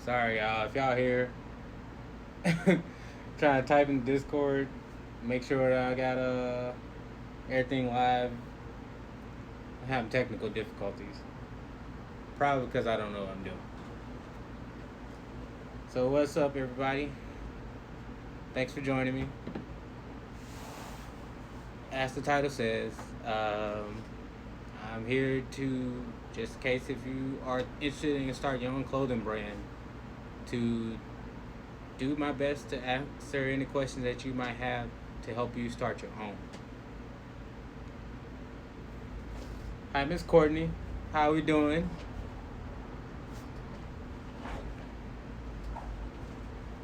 Sorry, y'all. If y'all here trying to type in Discord, make sure that I got everything live. I'm having technical difficulties. Probably because I don't know what I'm doing. So what's up, everybody? Thanks for joining me. As the title says, I'm here to, just in case if you are interested in starting your own clothing brand, to do my best to answer any questions that you might have to help you start your own. Hi, Miss Courtney. How we doing?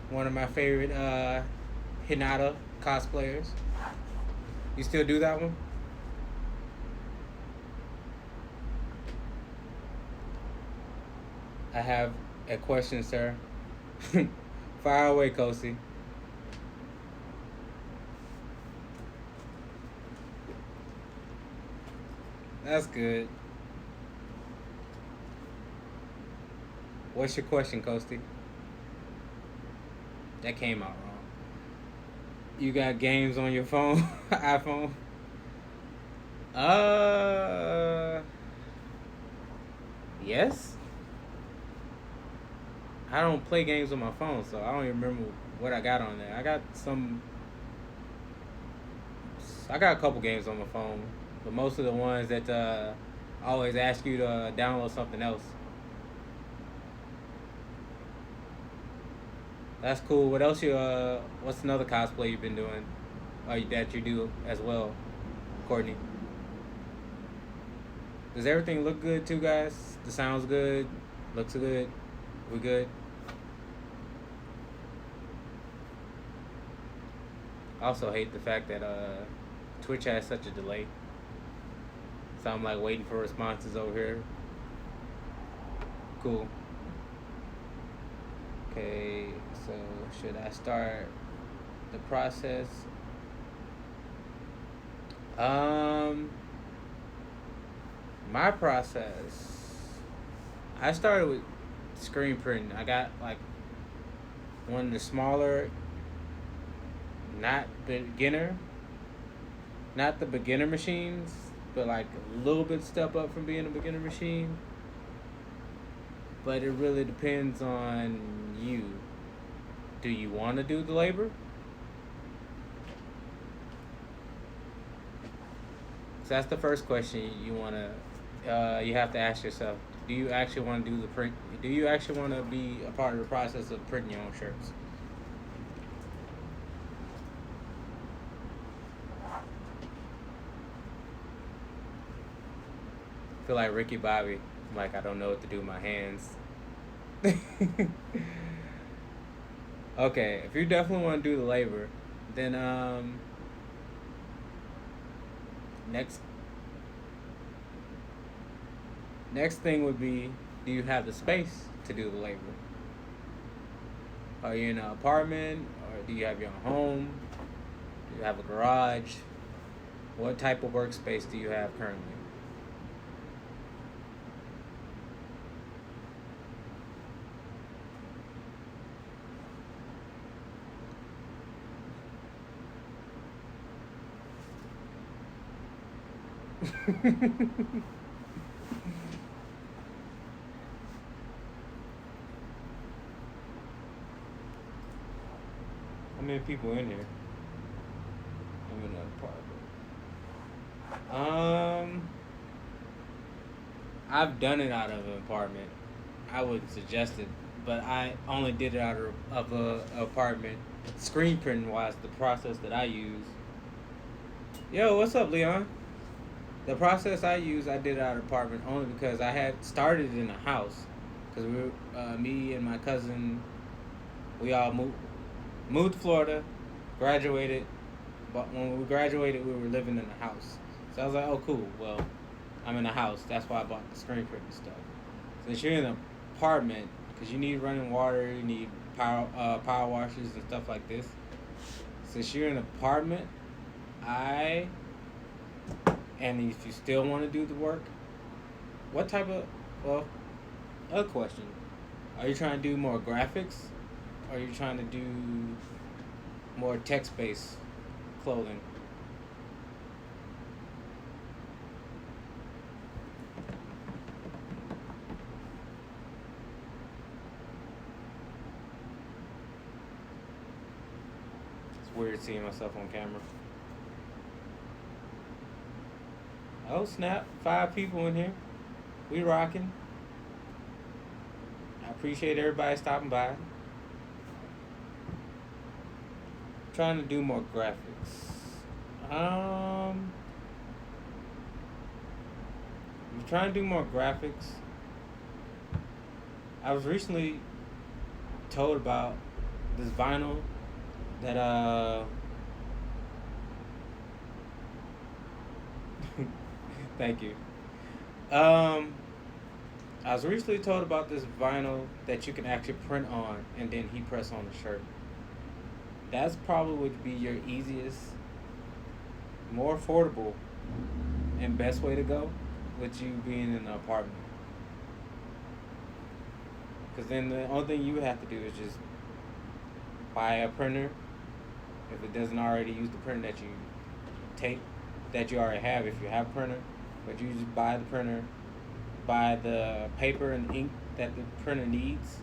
One of my favorite Hinata cosplayers. You still do that one? I have a question, sir. Fire away, Kosi. That's good. What's your question, Kosti? That came out wrong. You got games on your phone, iPhone? Uh, yes. I don't play games on my phone, so I don't even remember what I got on there. I got some. I got a couple games on my phone, but most of the ones that always ask you to download something else. That's cool. What else you? What's another cosplay you've been doing? That you do as well, Courtney? Does everything look good too, guys? The sounds good, looks good. We good? I also hate the fact that Twitch has such a delay. So I'm like waiting for responses over here. Cool. Okay, so should I start the process? My process. I started with screen printing. I got like one of the smaller, not beginner, not the beginner machines, but like a little bit step up from being a beginner machine. But it really depends on you. Do you want to do the labor? So that's the first question you have to ask yourself. Do you actually want to do the print? Do you actually want to be a part of the process of printing your own shirts? I feel like Ricky Bobby. I'm like, I don't know what to do with my hands. Okay, if you definitely want to do the labor, then next next thing would be, do you have the space to do the labor? Are you in an apartment, or do you have your own home? Do you have a garage? What type of workspace do you have currently? How many people in here? I'm in an apartment. I've done it out of an apartment. I wouldn't suggest it, but I only did it out of a apartment. Screen printing wise, the process that I use. Yo, what's up, Leon? The process I use, I did it out of apartment only because I had started in a house. Because we were, me and my cousin, we all moved to Florida, graduated. But when we graduated, we were living in a house. So I was like, oh, cool. Well, I'm in a house. That's why I bought the screen printing stuff. Since you're in an apartment, because you need running water, you need power washers and stuff like this. Since you're in an apartment, I and if you still want to do the work, what type of, well, a question. Are you trying to do more graphics? Or are you trying to do more text-based clothing? It's weird seeing myself on camera. Oh snap! 5 people in here. We rocking. I appreciate everybody stopping by. Trying to do more graphics. I'm trying to do more graphics. I was recently told about this vinyl that thank you. I was recently told about this vinyl that you can actually print on and then heat press on the shirt. That's probably would be your easiest, more affordable, and best way to go with you being in an apartment. Because then the only thing you would have to do is just buy a printer if it doesn't already use the printer that you take that you already have if you have a printer. But you just buy the printer, buy the paper and ink that the printer needs,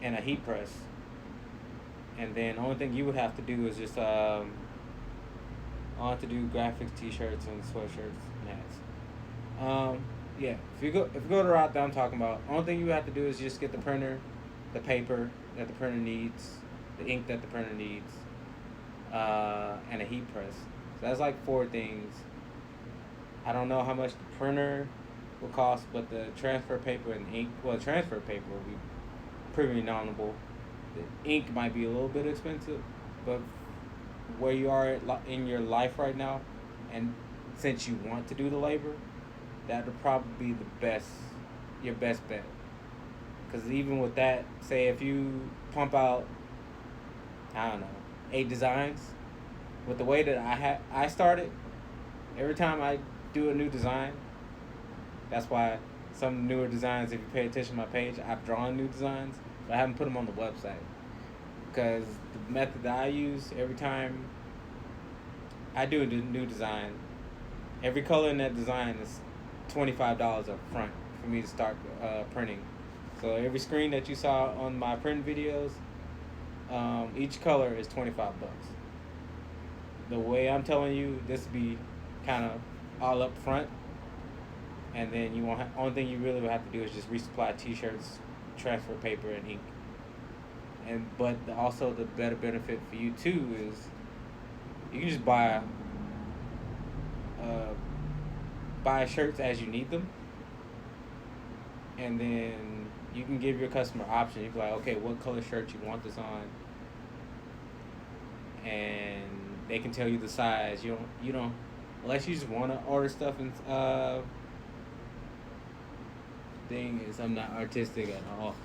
and a heat press. And then the only thing you would have to do is just I want to do graphics, t-shirts, and sweatshirts and hats. Yeah, if you go the route that I'm talking about, only thing you have to do is just get the printer, the paper that the printer needs, the ink that the printer needs, and a heat press. So that's like 4 things. I don't know how much the printer will cost, but the transfer paper and ink, well, transfer paper will be pretty nominal. The ink might be a little bit expensive, but where you are in your life right now, and since you want to do the labor, that would probably be your best bet. Because even with that, say if you pump out, I don't know, 8 designs, with the way that I started, every time I do a new design, that's why some newer designs, if you pay attention to my page, I've drawn new designs, but I haven't put them on the website. Because the method that I use, every time I do a new design, every color in that design is $25 up front for me to start printing. So every screen that you saw on my print videos, each color is $25. The way I'm telling you, this would be kind of all up front, and then you won't. Only thing you really will have to do is just resupply t-shirts, transfer paper, and ink. But also the better benefit for you too is you can just buy shirts as you need them, and then you can give your customer option. You can be like, okay, what color shirt you want this on, and they can tell you the size. You don't unless you just want to order stuff and thing is I'm not artistic at all.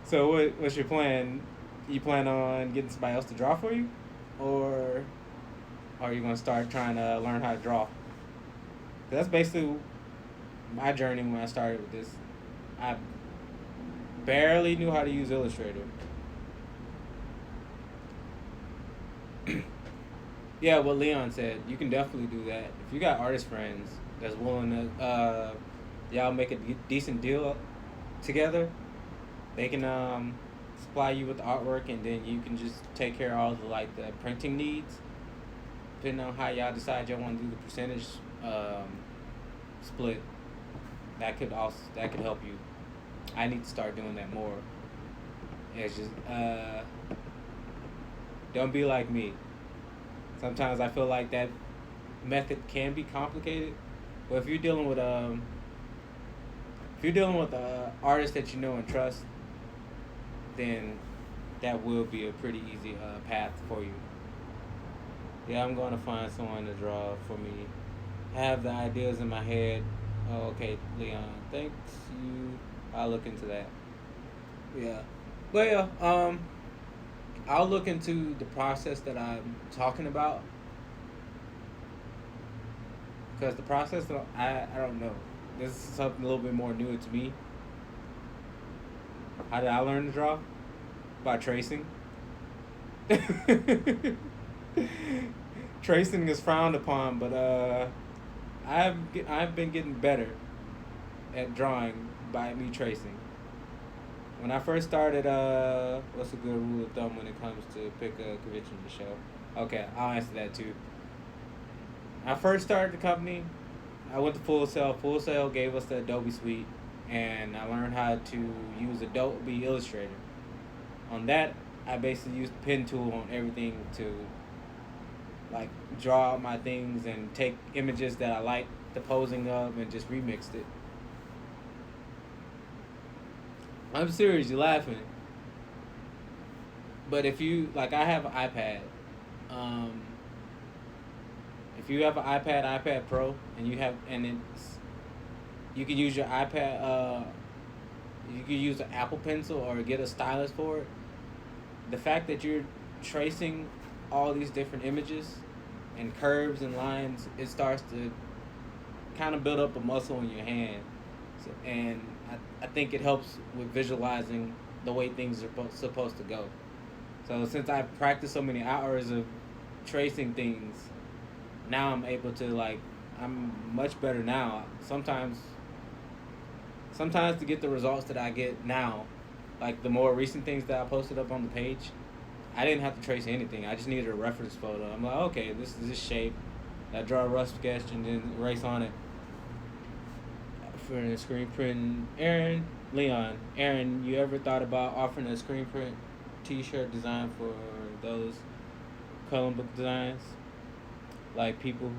So what's your plan? You plan on getting somebody else to draw for you, or are you gonna start trying to learn how to draw? That's basically my journey when I started with this. I barely knew how to use Illustrator. Yeah, what Leon said, you can definitely do that. If you got artist friends that's willing to, y'all make a decent deal together, they can supply you with the artwork, and then you can just take care of all the printing needs. Depending on how y'all decide y'all want to do the percentage split, that could help you. I need to start doing that more. It's just don't be like me. Sometimes I feel like that method can be complicated, but if you're dealing with an artist that you know and trust, then that will be a pretty easy path for you. Yeah, I'm going to find someone to draw for me. I have the ideas in my head. Oh, okay, Leon, thanks you. I'll look into that. Yeah. Well, I'll look into the process that I'm talking about, because the process I don't know. this is something a little bit more new to me. How did I learn to draw? By tracing. Tracing is frowned upon, but I've been getting better at drawing by me tracing. When I first started, what's a good rule of thumb when it comes to pick a convention to show? Okay, I'll answer that too. I first started the company. I went to Full Sail. Full Sail gave us the Adobe Suite, and I learned how to use Adobe Illustrator. On that, I basically used the pen tool on everything to like draw out my things and take images that I liked the posing of and just remixed it. I'm serious, you're laughing. But if you like, I have an iPad. Um, if you have an iPad Pro, and you can use your iPad. You can use an Apple Pencil or get a stylus for it. The fact that you're tracing all these different images and curves and lines, it starts to kind of build up a muscle in your hand. So, and I think it helps with visualizing the way things are supposed to go. So since I've practiced so many hours of tracing things, now I'm able to like, I'm much better now. Sometimes to get the results that I get now, like the more recent things that I posted up on the page, I didn't have to trace anything. I just needed a reference photo. I'm like, okay, this is this shape. I draw a rough sketch and then erase on it. For the screen print, Aaron, you ever thought about offering a screen print T-shirt design for those coloring book designs? Like people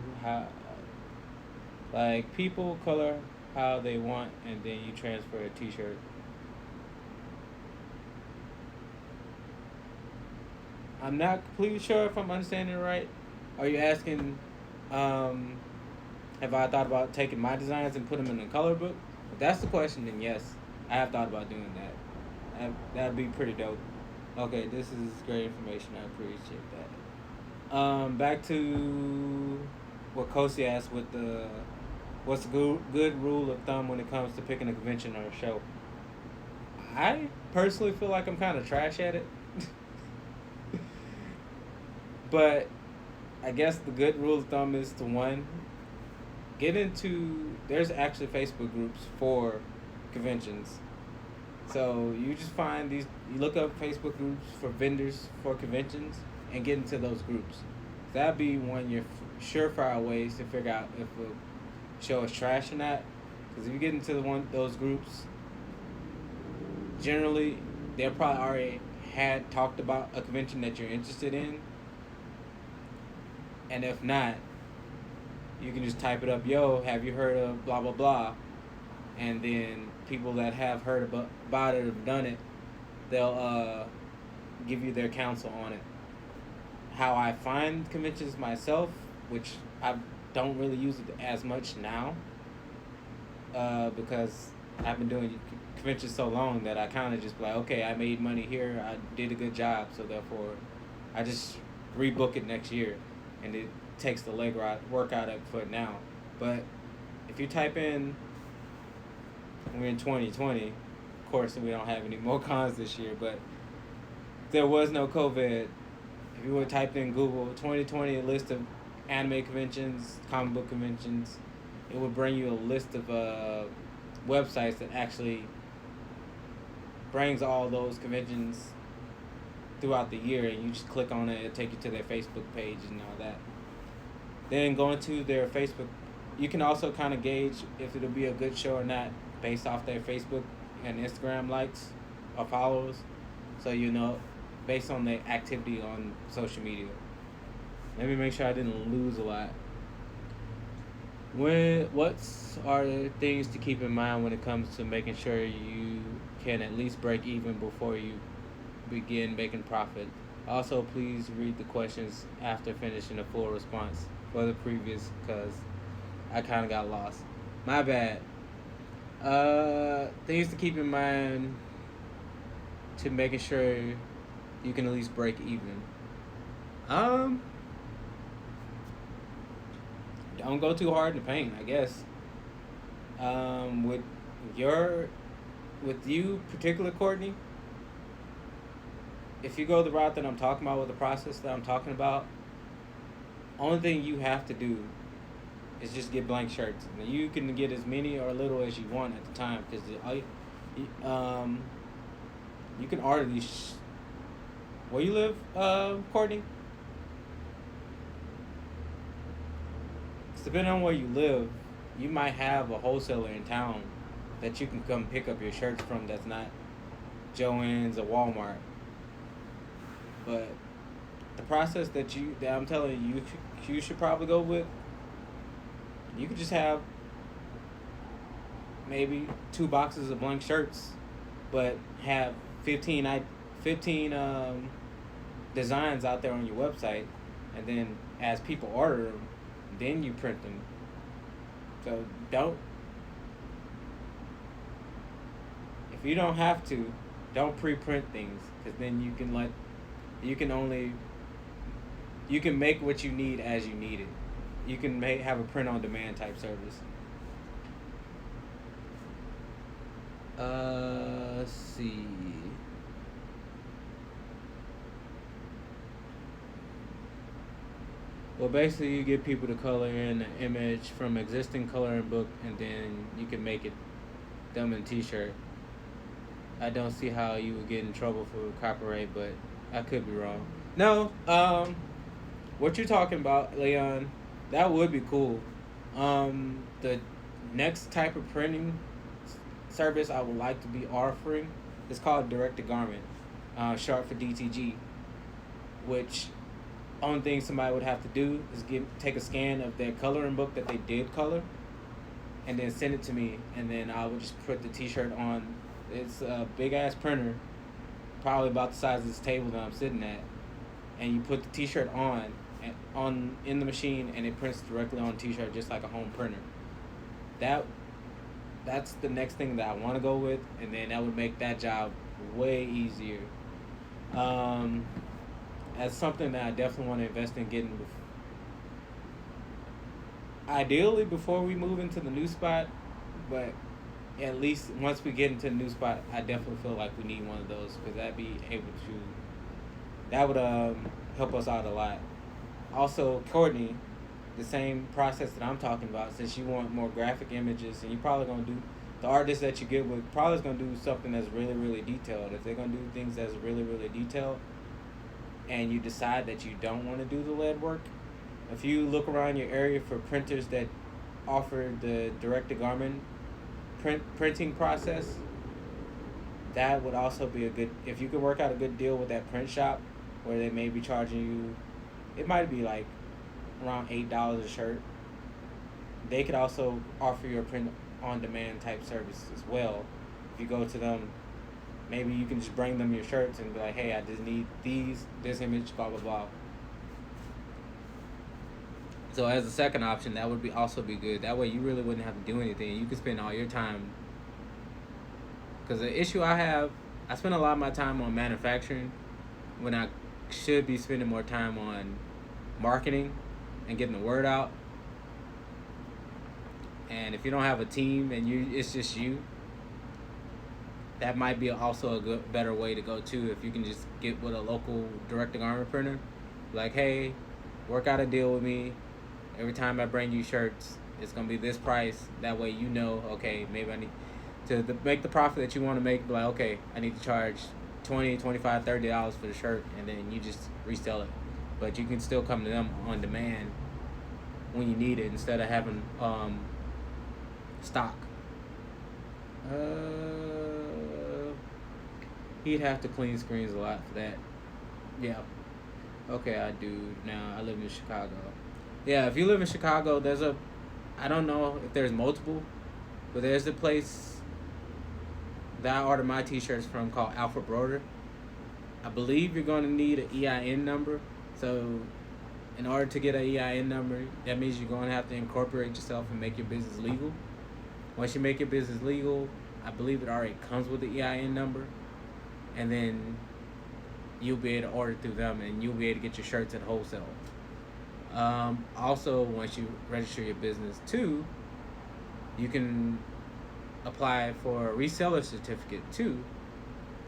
color how they want, and then you transfer a T-shirt. I'm not completely sure if I'm understanding it right. Are you asking, um, have I thought about taking my designs and put them in a color book? If that's the question, then yes, I have thought about doing that. That'd be pretty dope. Okay, this is great information. I appreciate that. Back to what Kosi asked with the what's a good rule of thumb when it comes to picking a convention or a show. I personally feel like I'm kind of trash at it, but I guess the good rule of thumb is to one, get into. There's actually Facebook groups for conventions. So you just find these. You look up Facebook groups for vendors for conventions and get into those groups. That'd be one of your surefire ways to figure out if a show is trash or not. Because if you get into those groups, generally they'll probably already had talked about a convention that you're interested in, and if not, you can just type it up. Yo, have you heard of blah blah blah? And then people that have heard about it or done it, they'll give you their counsel on it. How I find conventions myself, which I don't really use it as much now, because I've been doing conventions so long that I kind of just be like, okay, I made money here, I did a good job, so therefore I just rebook it next year, and it takes the work out of it for now. But if you type in, we're in 2020, of course we don't have any more cons this year, but if there was no COVID, if you would type in Google 2020 a list of anime conventions, comic book conventions, it would bring you a list of websites that actually brings all those conventions throughout the year, and you just click on it, it'll take you to their Facebook page and all that. Then going to their Facebook, you can also kind of gauge if it'll be a good show or not based off their Facebook and Instagram likes or follows. So you know, based on their activity on social media. Let me make sure I didn't lose a lot. What are the things to keep in mind when it comes to making sure you can at least break even before you begin making profit? Also, please read the questions after finishing a full response for the previous, because I kind of got lost. My bad. Things to keep in mind to making sure you can at least break even. Don't go too hard in the paint, I guess. With your, with you particular Courtney, if you go the route that I'm talking about with the process that I'm talking about, only thing you have to do is just get blank shirts. Now, you can get as many or little as you want at the time because you can order these. Where you live, Courtney? 'Cause depending on where you live, you might have a wholesaler in town that you can come pick up your shirts from. That's not Joann's or Walmart. But the process that I'm telling you, you should probably go with. You could just have maybe 2 boxes of blank shirts, but have 15 designs out there on your website, and then as people order them, then you print them. So don't, if you don't have to, don't pre-print things, because then you can only you can make what you need as you need it. You can have a print on demand type service. Let's see. Well, basically, you get people to color in an image from existing coloring book, and then you can make it them in T-shirt. I don't see how you would get in trouble for copyright, but I could be wrong. No, what you're talking about, Leon, that would be cool. The next type of printing service I would like to be offering is called Direct to Garment, short for DTG, which only thing somebody would have to do is take a scan of their coloring book that they did color, and then send it to me, and then I would just put the T-shirt on. It's a big ass printer, probably about the size of this table that I'm sitting at, and you put the T-shirt on in the machine, and it prints directly on T-shirt just like a home printer. That's the next thing that I want to go with, and then that would make that job way easier. As something that I definitely want to invest in getting. Ideally, before we move into the new spot, but at least once we get into the new spot, I definitely feel like we need one of those, because that would help us out a lot. Also, Courtney, the same process that I'm talking about, since you want more graphic images, and you're probably gonna do, the artist that you get with probably is gonna do something that's really, really detailed. If they're gonna do things that's really, really detailed, and you decide that you don't want to do the lead work, if you look around your area for printers that offer the direct to garment printing process, that would also be a good, if you could work out a good deal with that print shop where they may be charging you, it might be like around $8 a shirt. They could also offer you a print on demand type service as well. If you go to them, maybe you can just bring them your shirts and be like, hey, I just need this image, blah blah blah. So as a second option, that would also be good. That way you really wouldn't have to do anything. You could spend all your time. Because the issue I spend a lot of my time on manufacturing when I should be spending more time on marketing and getting the word out. And if you don't have a team and it's just you, that might be also a better way to go too. If you can just get with a local direct to garment printer, like, hey, work out a deal with me. Every time I bring you shirts, it's gonna be this price. That way you know, okay, maybe I need to make the profit that you want to make. Like, okay, I need to charge $20, $25, $30 for the shirt, and then you just resell it. But you can still come to them on demand when you need it instead of having stock. He'd have to clean screens a lot for that. Yeah. Okay, I do now. I live in Chicago. Yeah, if you live in Chicago, I don't know if there's multiple, but there's a place that I order my T-shirts from called Alpha Broder. I believe you're going to need an EIN number. So in order to get an EIN number, that means you're going to have to incorporate yourself and make your business legal. Once you make your business legal, I believe it already comes with the EIN number. And then you'll be able to order through them, and you'll be able to get your shirts at wholesale. Also, once you register your business too, you can apply for a reseller certificate too.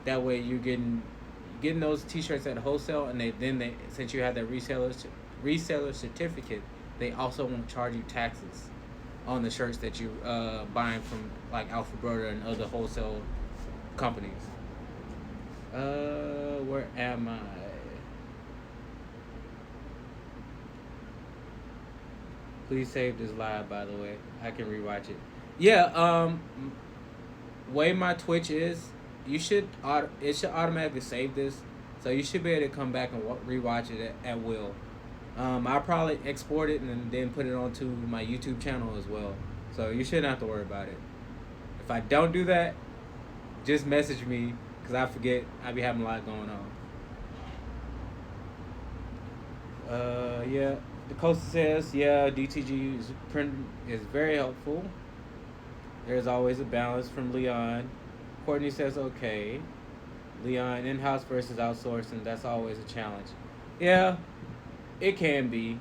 That way you're getting those T-shirts at wholesale, and they since you have that reseller certificate, they also won't charge you taxes on the shirts that you buying from like Alpha Brother and other wholesale companies. Where am I? Please save this live. By the way, I can rewatch it. Yeah. Way my Twitch is, it should automatically save this, so you should be able to come back and rewatch it at will. I'll probably export it and then put it onto my YouTube channel as well, so you shouldn't have to worry about it. If I don't do that, just message me because I forget. I be having a lot going on. Yeah. The Costa says, yeah, DTG is very helpful. There's always a balance from Leon. Courtney says, okay. Leon, in-house versus outsourcing, that's always a challenge. Yeah, it can be.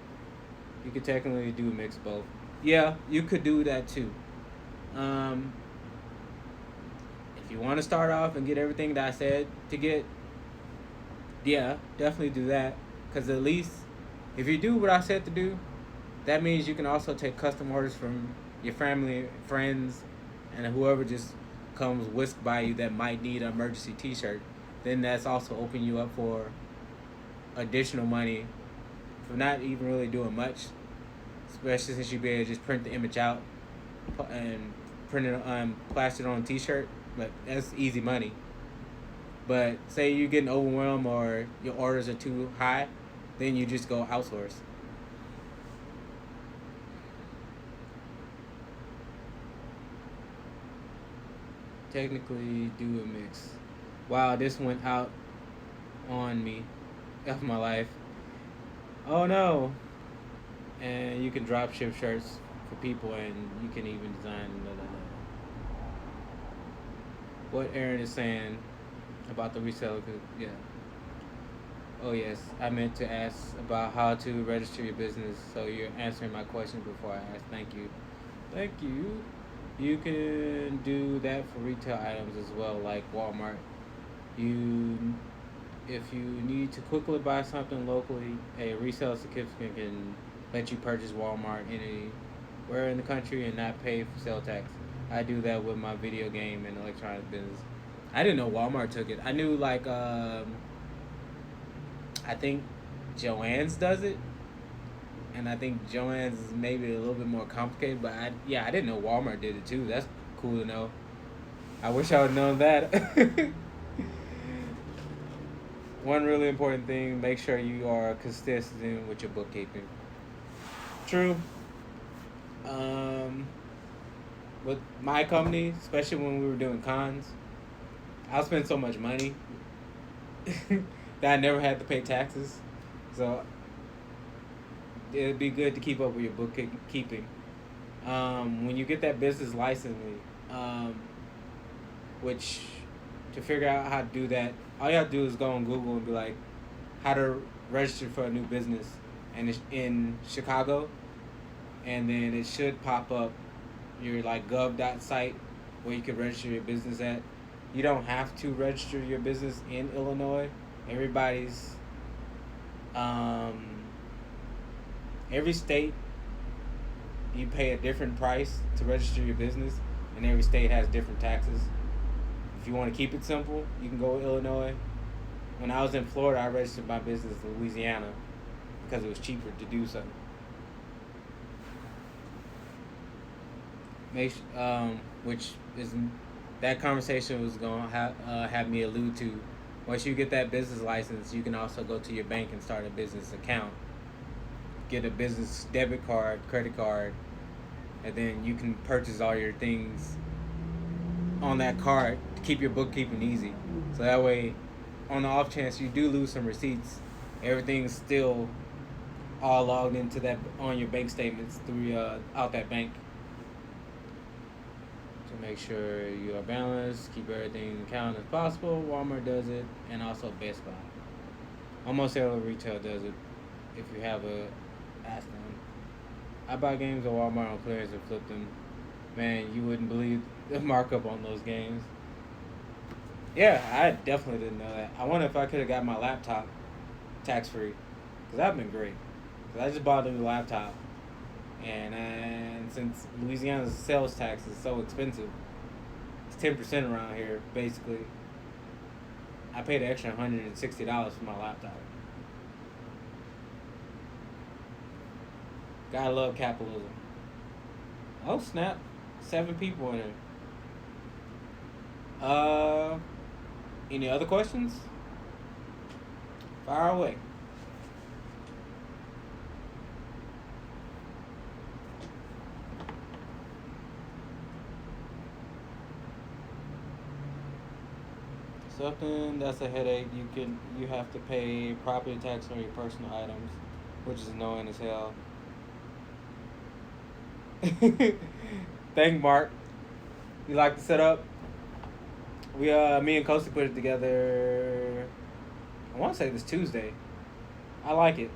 You could technically do mix both. Yeah, you could do that too. Um, if you want to start off and get everything that I said to get, yeah, definitely do that. Because at least if you do what I said to do, that means you can also take custom orders from your family, friends, and whoever just comes whisk by you that might need an emergency T-shirt. Then that's also open you up for additional money for not even really doing much, especially since you be able to just print the image out and print it plaster it on a T-shirt. But that's easy money. But say you're getting overwhelmed or your orders are too high, then you just go outsource. Technically do a mix. Wow, this went out on me. F my life. Oh no. And you can drop ship shirts for people, and you can even design blah, blah, blah. What Aaron is saying about the reseller, yeah. Oh yes, I meant to ask about how to register your business. So you're answering my question before I asked. Thank you. Thank you. You can do that for retail items as well, like Walmart. You, if you need to quickly buy something locally, a resale certificate can let you purchase Walmart anywhere in the country and not pay for sale tax. I do that with my video game and electronic business. I didn't know Walmart took it. I knew like I think Joann's does it, and I think Joann's is maybe a little bit more complicated. But I didn't know Walmart did it too. That's cool to know. I wish I would have known that. One really important thing: make sure you are consistent with your bookkeeping. True. Um, with my company, especially when we were doing cons, I spent so much money that I never had to pay taxes. So it'd be good to keep up with your bookkeeping. When you get that business license, um, which to figure out how to do that, all you have to do is go on Google and be like, how to register for a new business, and it's in Chicago, and then it should pop up your like gov.site where you can register your business at. You don't have to register your business in Illinois. Everybody's um, every state you pay a different price to register your business, and every state has different taxes. If you want to keep it simple, you can go to Illinois. When I was in Florida, I registered my business in Louisiana because it was cheaper to do so. Which is that conversation was going to have me allude to. Once you get that business license, you can also go to your bank and start a business account. Get a business debit card, credit card, and then you can purchase all your things on that card to keep your bookkeeping easy. So that way, on the off chance you do lose some receipts, everything's still all logged into that on your bank statements through out that bank. To make sure you are balanced, keep everything count as possible. Walmart does it, and also Best Buy. Almost every retail does it. If you have ask them. I buy games at Walmart on clearance and flip them. Man, you wouldn't believe the markup on those games. Yeah, I definitely didn't know that. I wonder if I could have got my laptop tax free, cause that'd been great. Cause I just bought a new laptop, and since Louisiana's sales tax is so expensive, it's 10% around here. Basically, I paid an extra $160 for my laptop. Gotta love capitalism. Oh snap! 7 people in here. Uh, any other questions? Fire away. Something that's a headache. You have to pay property tax on your personal items, which is annoying as hell. Thank Mark. You like the setup? Me and Kosi put it together. I want to say this Tuesday. I like it.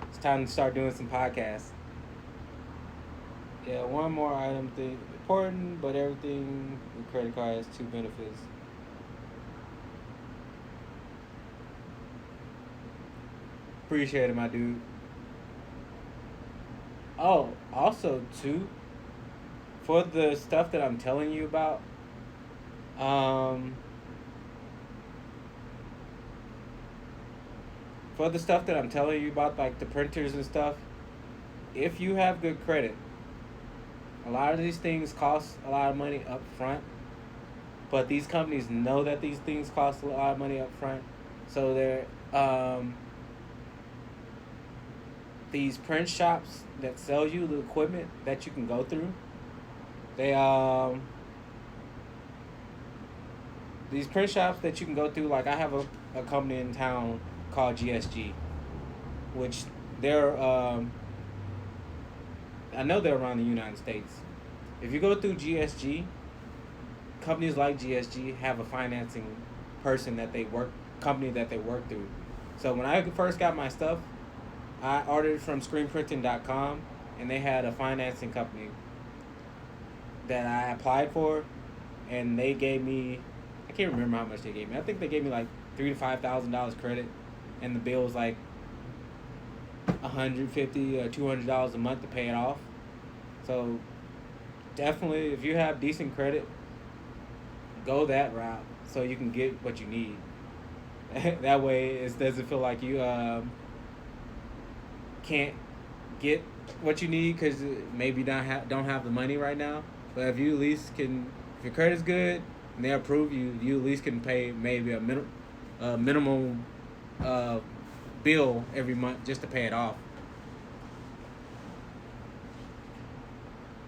It's time to start doing some podcasts. Yeah, one more item thing important, but everything with credit card has two benefits. Appreciate it, my dude. Oh, also too, for the stuff that I'm telling you about, um, for the stuff that I'm telling you about, like the printers and stuff, if you have good credit, a lot of these things cost a lot of money up front, but these companies know that these things cost a lot of money up front, so these print shops that sell you the equipment that you can go through, they these print shops that you can go through, like I have a company in town called GSG, which they're I know they're around the United States. If you go through GSG, companies like GSG have a financing person that they work company that they work through. So when I first got my stuff, I ordered from screenprinting.com, and they had a financing company that I applied for, and they gave me, I can't remember how much they gave me. I think they gave me like $3,000 to $5,000 credit, and the bill was like $150 or $200 a month to pay it off. So definitely, if you have decent credit, go that route so you can get what you need. That way, it doesn't feel like you can't get what you need because maybe don't have the money right now. But if you at least can, if your credit's good and they approve you, you at least can pay maybe a minimum uh, bill every month just to pay it off.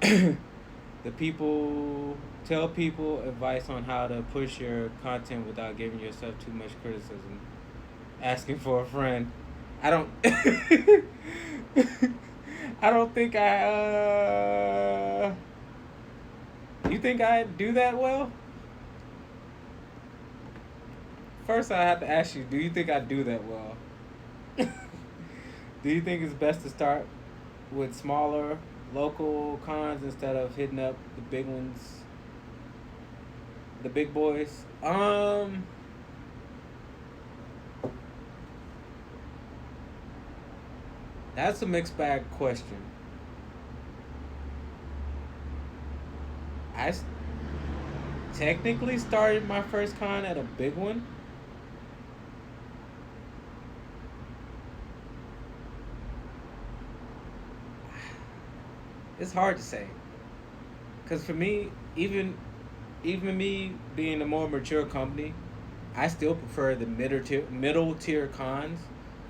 The people tell people advice on how to push your content without giving yourself too much criticism. Asking for a friend. I don't. I don't think I. You think I do that well? First, I have to ask you. Do you think I do that well? Do you think it's best to start with smaller local cons instead of hitting up the big ones, the big boys? That's a mixed bag question. I technically started my first con at a big one. It's hard to say, cause for me, even me being a more mature company, I still prefer the middle tier cons,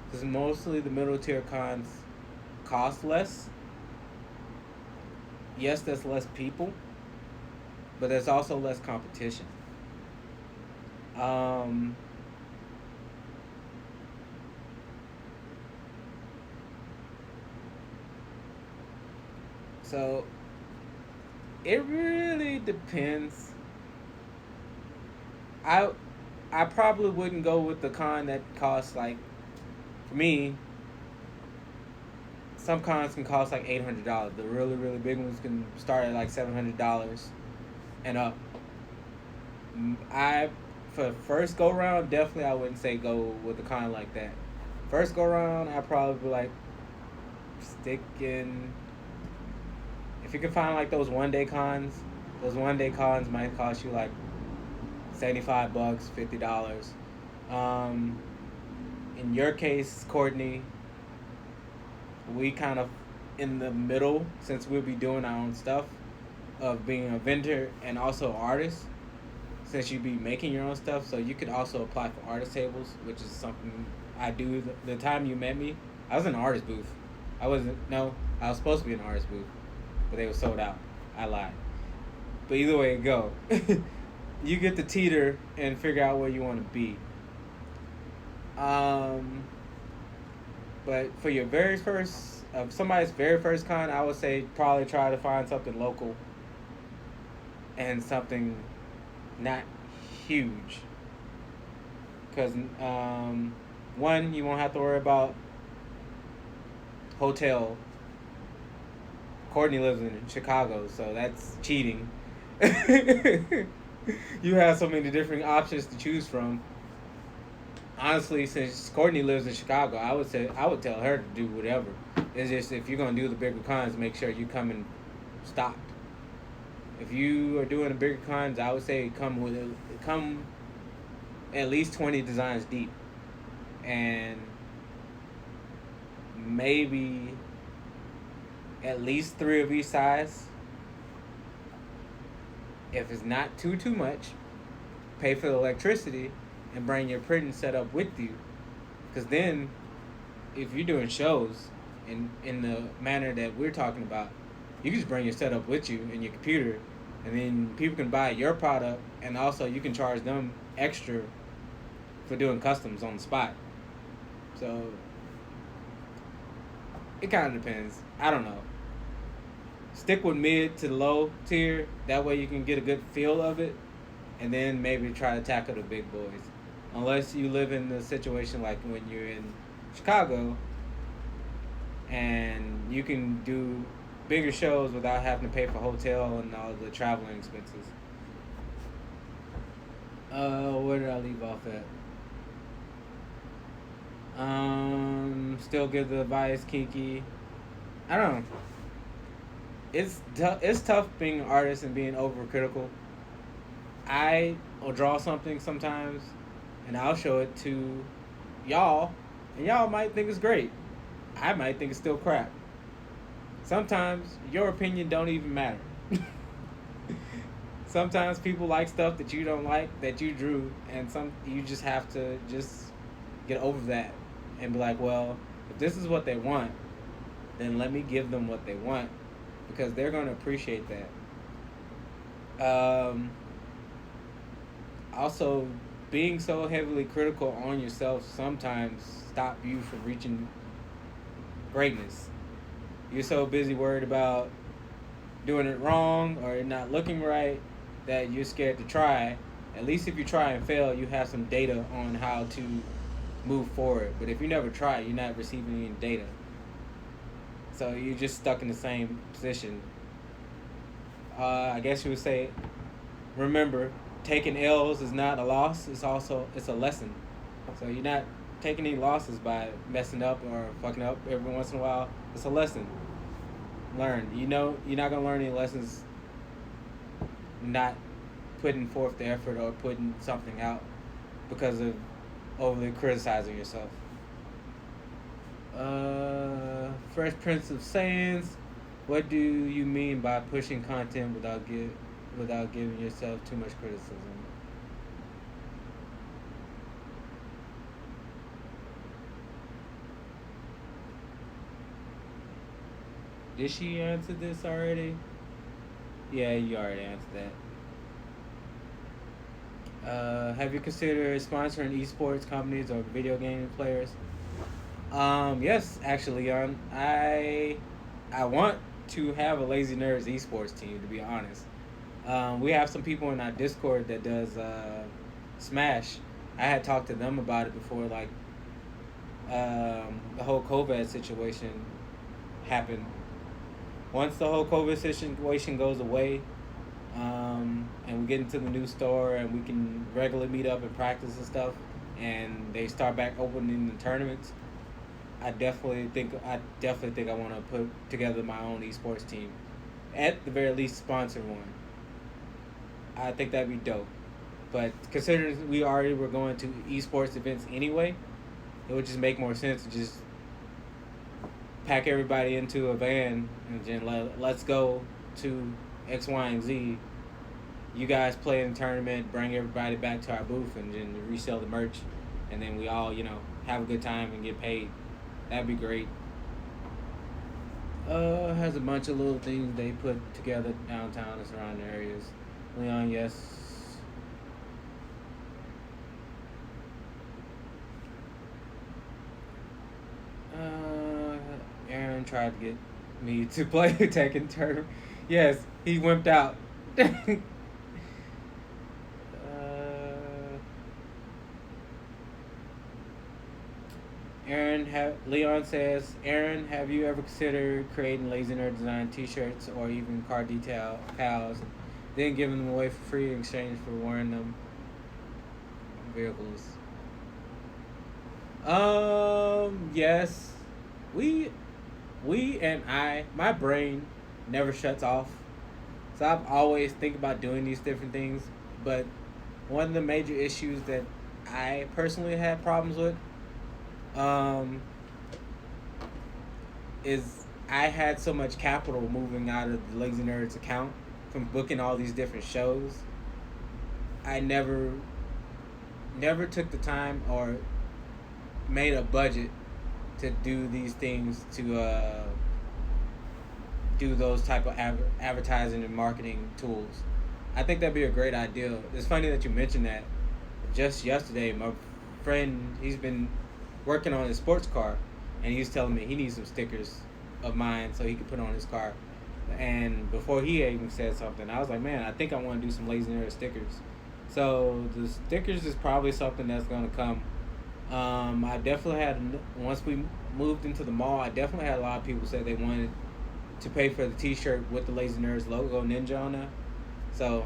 because mostly the middle tier cons cost less. Yes, there's less people, but there's also less competition. Um, so it really depends. I I probably wouldn't go with the con that costs like, for me, some cons can cost like $800. The really really big ones can start at like $700 and up. I for first go round definitely I wouldn't say go with a con like that. First go round I probably be like stick in if you can find like those 1 day cons. Those 1 day cons might cost you like $75, $50. Um, in your case, Courtney, we kind of in the middle since we'll be doing our own stuff of being a vendor and also artist. Since you be making your own stuff, so you could also apply for artist tables, which is something I do. The time you met me, I was in an artist booth. I wasn't. No, I was supposed to be in an artist booth, but they were sold out. I lied. But either way it go, you get to teeter and figure out where you want to be. Um, but for your very first, somebody's very first con, I would say probably try to find something local and something not huge. Because, one, you won't have to worry about hotel. Courtney lives in Chicago, so that's cheating. You have so many different options to choose from. Honestly, since Courtney lives in Chicago, I would tell her to do whatever. It's just if you're gonna do the bigger cons, make sure you come in stocked. If you are doing the bigger cons, I would say come at least 20 designs deep, and maybe at least 3 of each size. If it's not too much, pay for the electricity and bring your printing setup with you. Because then, if you're doing shows in the manner that we're talking about, you can just bring your setup with you and your computer, and then people can buy your product, and also you can charge them extra for doing customs on the spot. So it kind of depends. I don't know. Stick with mid to low tier. That way you can get a good feel of it, and then maybe try to tackle the big boys. Unless you live in the situation like when you're in Chicago, and you can do bigger shows without having to pay for hotel and all the traveling expenses. Where did I leave off at? Still give the advice, Kiki. I don't know. It's tough being an artist and being overcritical. I will draw something sometimes, and I'll show it to y'all, and y'all might think it's great. I might think it's still crap. Sometimes your opinion don't even matter. Sometimes people like stuff that you don't like that you drew, and you just have to just get over that and be like, well, if this is what they want, then let me give them what they want because they're going to appreciate that. Also, being so heavily critical on yourself sometimes stop you from reaching greatness. You're so busy worried about doing it wrong or it not looking right that you're scared to try. At least if you try and fail, you have some data on how to move forward. But if you never try, you're not receiving any data. So you're just stuck in the same position. I guess you would say, remember, taking L's is not a loss. It's a lesson. So you're not taking any losses by messing up or fucking up every once in a while. It's a lesson. Learn. You know, you're not gonna learn any lessons not putting forth the effort or putting something out because of overly criticizing yourself. Fresh Prince of Sayings. What do you mean by pushing content without giving yourself too much criticism? Did she answer this already? Yeah, you already answered that. Have you considered sponsoring esports companies or video game players? Yes, actually, I want to have a Lazy Nerds esports team. To be honest, we have some people in our Discord that does Smash. I had talked to them about it before, like the whole COVID situation. happen once the whole COVID situation goes away, and we get into the new store and we can regularly meet up and practice and stuff, and they start back opening the tournaments. I definitely think I want to put together my own esports team, at the very least sponsor one. I think that'd be dope. But considering we already were going to esports events anyway, it would just make more sense to just pack everybody into a van and then let's go to X, Y, and Z. You guys play in the tournament, bring everybody back to our booth, and then resell the merch, and then we all, have a good time and get paid. That'd be great. Has a bunch of little things they put together downtown and surrounding areas. Leon, yes. Uh, Aaron tried to get me to play Tekken Turtle. Yes, he wimped out. Leon says, Aaron, have you ever considered creating Lazy Nerd design T-shirts or even car detail cows, then giving them away for free in exchange for wearing them on vehicles? Yes, we, my brain never shuts off, so I've always think about doing these different things. But one of the major issues that I personally had problems with, um, is I had so much capital moving out of the Lazy Nerds account from booking all these different shows. I never took the time or made a budget to do these things, to do those type of advertising and marketing tools. I think that'd be a great idea. It's funny that you mentioned that. Just yesterday, my friend, he's been working on his sports car, and he was telling me he needs some stickers of mine so he could put on his car. And before he even said something, I was like, man, I think I want to do some Lazy Nerd stickers. So the stickers is probably something that's going to come. I definitely had, once we moved into the mall, I definitely had a lot of people say they wanted to pay for the T-shirt with the Lazy Nerds logo ninja on it. So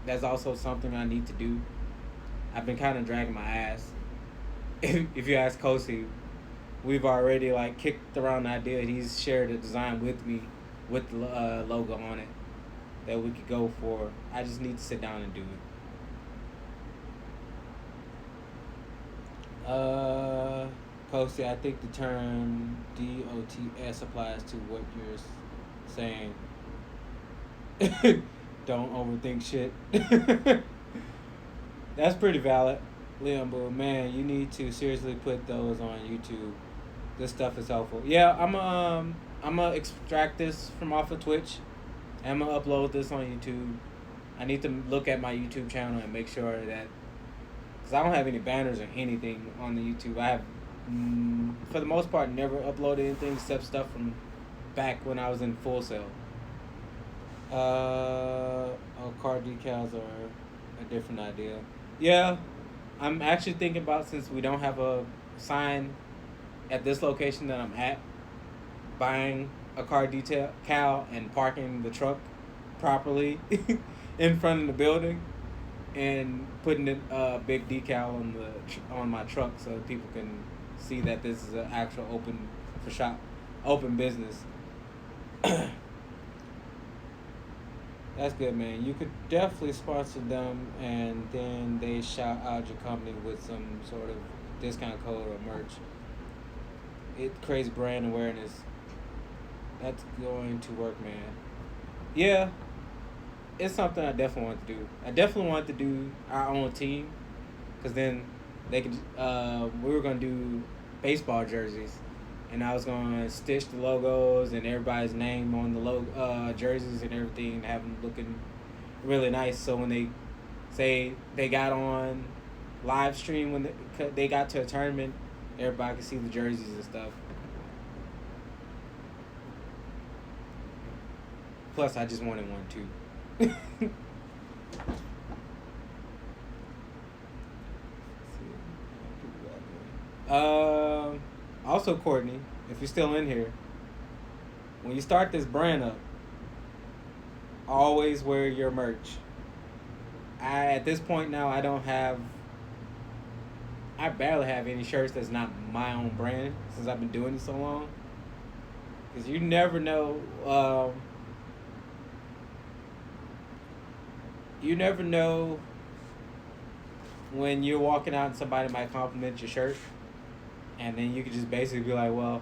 that's also something I need to do. I've been kind of dragging my ass. If you ask Kosi, we've already like kicked around the idea. He's shared a design with me with the logo on it that we could go for. I just need to sit down and do it. Kosi, I think the term DOTS applies to what you're saying. Don't overthink shit. That's pretty valid, Liam. But man, you need to seriously put those on YouTube. This stuff is helpful. Yeah, I'm gonna extract this from off of Twitch. And I'm gonna upload this on YouTube. I need to look at my YouTube channel and make sure that, because I don't have any banners or anything on the YouTube. I have, for the most part, never uploaded anything except stuff from back when I was in Full Sail. Car decals are a different idea. Yeah, I'm actually thinking about, since we don't have a sign at this location that I'm at, buying a car detail cal and parking the truck properly in front of the building, and putting a big decal on on my truck so people can see that this is an actual open business. That's good, man. You could definitely sponsor them, and then they shout out your company with some sort of discount code or merch. It creates brand awareness. That's going to work, man. Yeah, it's something I definitely want to do. I definitely want to do our own team, because then they could. We were gonna do baseball jerseys, and I was gonna stitch the logos and everybody's name on the jerseys and everything, and have them looking really nice. So when they say they got on live stream, when they got to a tournament, everybody could see the jerseys and stuff. Plus, I just wanted one too. Also, Courtney, if you're still in here, when you start this brand up, always wear your merch. At this point now, I barely have any shirts that's not my own brand since I've been doing it so long. Because you never know, you never know when you're walking out and somebody might compliment your shirt, and then you could just basically be like, well,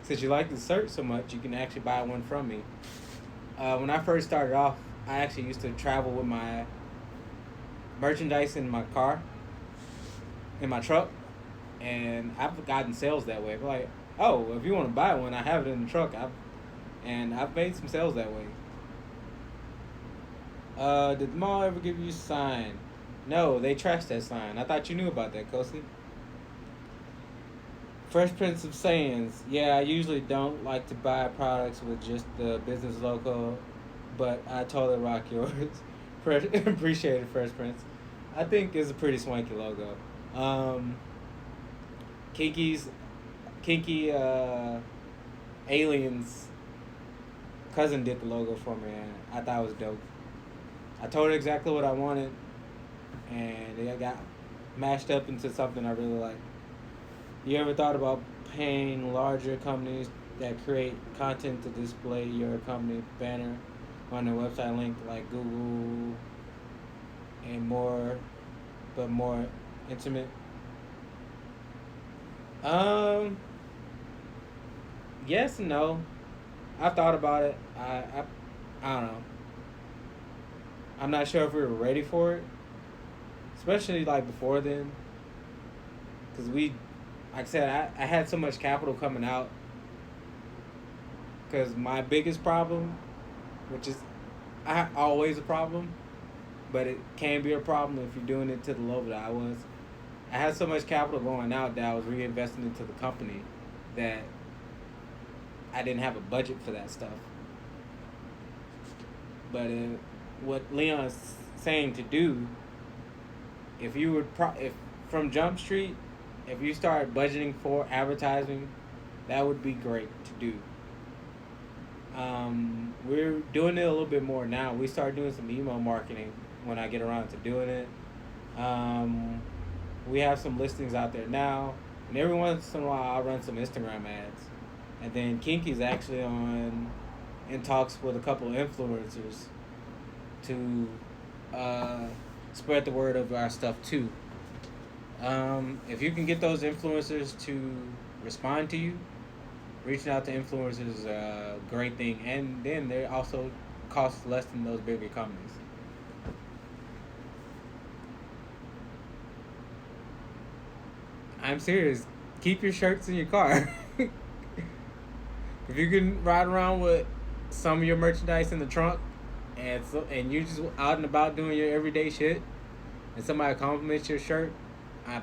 since you like the shirt so much, you can actually buy one from me. When I first started off, I actually used to travel with my merchandise in my car, in my truck, and I've gotten sales that way. Like, oh, if you want to buy one, I have it in the truck. I've made some sales that way. Did the mall ever give you a sign? No, they trashed that sign. I thought you knew about that, Kosi. Fresh Prince of Sayings. Yeah, I usually don't like to buy products with just the business logo, but I totally rock yours. Fresh, appreciate it, Fresh Prince. I think it's a pretty swanky logo. Um, Kiki's Kinky Aliens cousin did the logo for me, and I thought it was dope. I told her exactly what I wanted, and it got mashed up into something I really like. You ever thought about paying larger companies that create content to display your company banner on their website link like Google and more, but more intimate? Um, yes and no. I thought about it. I don't know. I'm not sure if we were ready for it, especially like before then, because like I said, I had so much capital coming out. Because my biggest problem, which is always a problem, but it can be a problem if you're doing it to the level that I was. I had so much capital going out that I was reinvesting into the company that I didn't have a budget for that stuff. But what Leon's saying to do, if you would if from Jump Street, if you start budgeting for advertising, that would be great to do. We're doing it a little bit more now. We start doing some email marketing when I get around to doing it. Um, we have some listings out there now, and every once in a while I'll run some Instagram ads. And then Kinky's actually in talks with a couple of influencers to uh, spread the word of our stuff too. If you can get those influencers to respond to you, reaching out to influencers is a great thing, and then they also cost less than those bigger companies. I'm serious. Keep your shirts in your car. If you can ride around with some of your merchandise in the trunk, and you're just out and about doing your everyday shit, and somebody compliments your shirt, I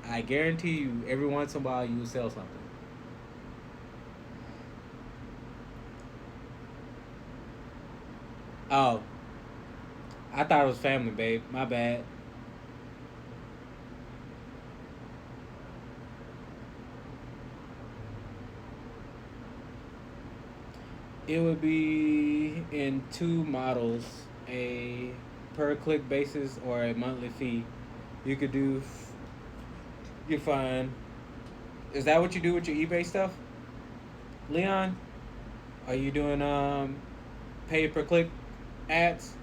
I guarantee you, every once in a while you will sell something. Oh, I thought it was family, babe. My bad. It would be in two models, a per click basis or a monthly fee. You could do. You're fine. Is that what you do with your eBay stuff, Leon? Are you doing pay per click ads?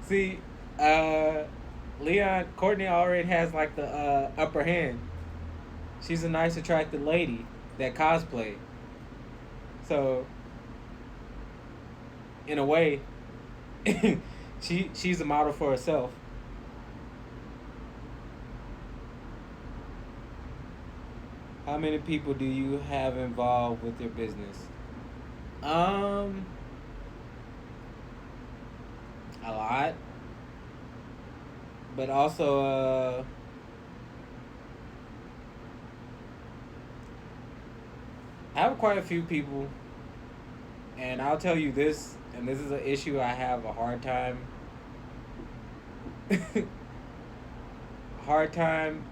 See, uh, Leon Courtney already has like the upper hand. She's a nice, attractive lady that cosplay. So in a way, she's a model for herself. How many people do you have involved with your business? Um, a lot, but also I have quite a few people, and I'll tell you this, and this is an issue I have a hard hard time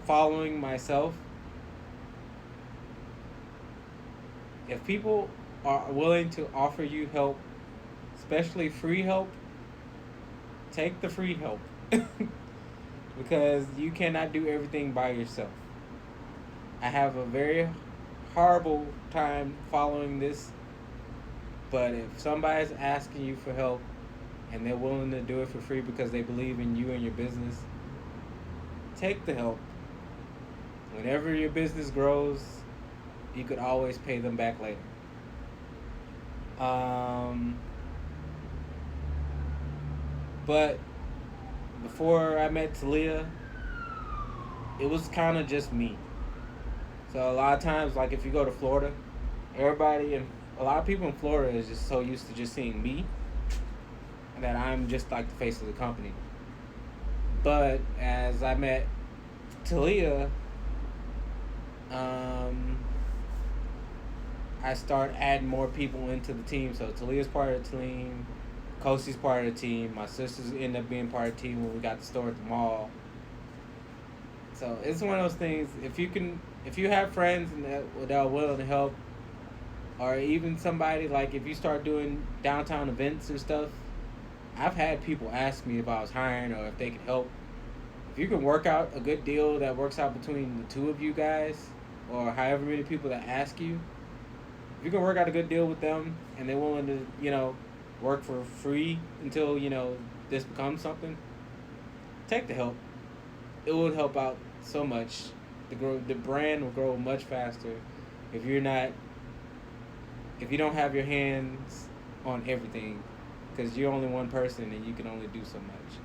following myself. If people are willing to offer you help, especially free help, take the free help. Because you cannot do everything by yourself. I have a very horrible time following this, but if somebody's asking you for help and they're willing to do it for free because they believe in you and your business, take the help. Whenever your business grows, you could always pay them back later. But before I met Talia, it was kind of just me. So a lot of times, like if you go to Florida, everybody and a lot of people in Florida is just so used to just seeing me that I'm just like the face of the company. But as I met Talia, I start adding more people into the team. So Talia's part of the team, Kosi's part of the team. My sisters end up being part of the team when we got the store at the mall. So it's one of those things. If you have friends that are willing to help, or even somebody like if you start doing downtown events and stuff, I've had people ask me if I was hiring or if they could help. If you can work out a good deal that works out between the two of you guys, or however many people that ask you, if you can work out a good deal with them and they're willing to, work for free until, this becomes something, take the help. It would help out so much. The brand will grow much faster if you don't have your hands on everything, because you're only one person and you can only do so much.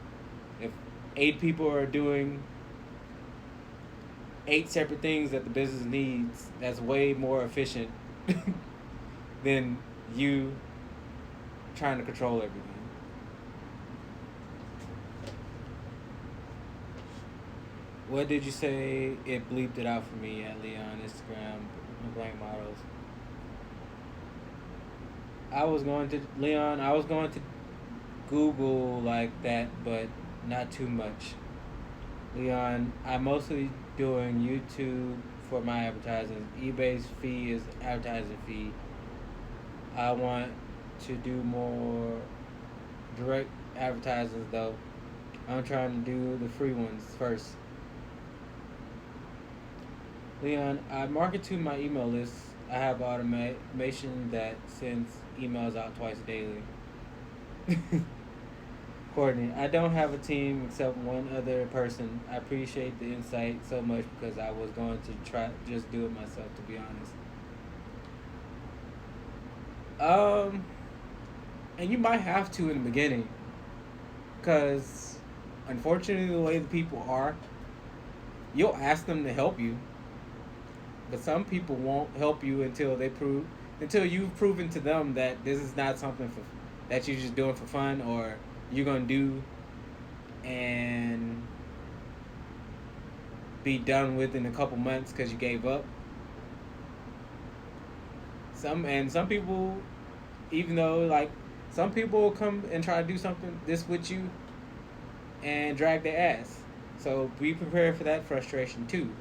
If 8 people are doing 8 separate things that the business needs, that's way more efficient than you trying to control everything. What did you say? It bleeped it out for me at Leon Instagram blank models. I was going to Google like that, but not too much. Leon, I'm mostly doing YouTube for my advertising. eBay's fee is advertising fee. I want to do more direct advertisements though. I'm trying to do the free ones first. Leon, I market to my email list. I have automation that sends emails out twice daily. Courtney, I don't have a team except one other person. I appreciate the insight so much because I was going to try just do it myself, to be honest. And you might have to in the beginning, because unfortunately the way the people are, you'll ask them to help you, but some people won't help you until you've proven to them that this is not something that you're just doing for fun or you're gonna do and be done with in a couple months because you gave up. Some people, even though like some people will come and try to do something this with you and drag their ass. So be prepared for that frustration too.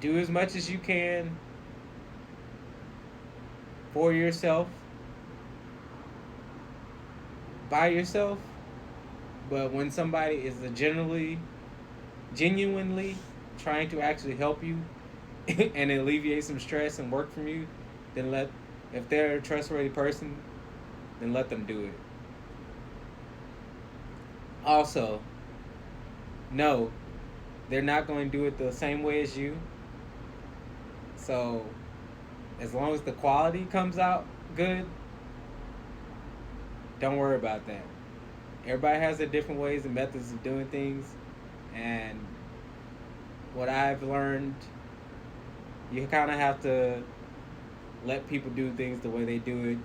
Do as much as you can for yourself, by yourself, but when somebody is genuinely trying to actually help you and alleviate some stress and work from you, then if they're a trustworthy person, then let them do it. Also, no, they're not going to do it the same way as you. So, as long as the quality comes out good, don't worry about that. Everybody has their different ways and methods of doing things, and what I've learned, you kind of have to let people do things the way they do it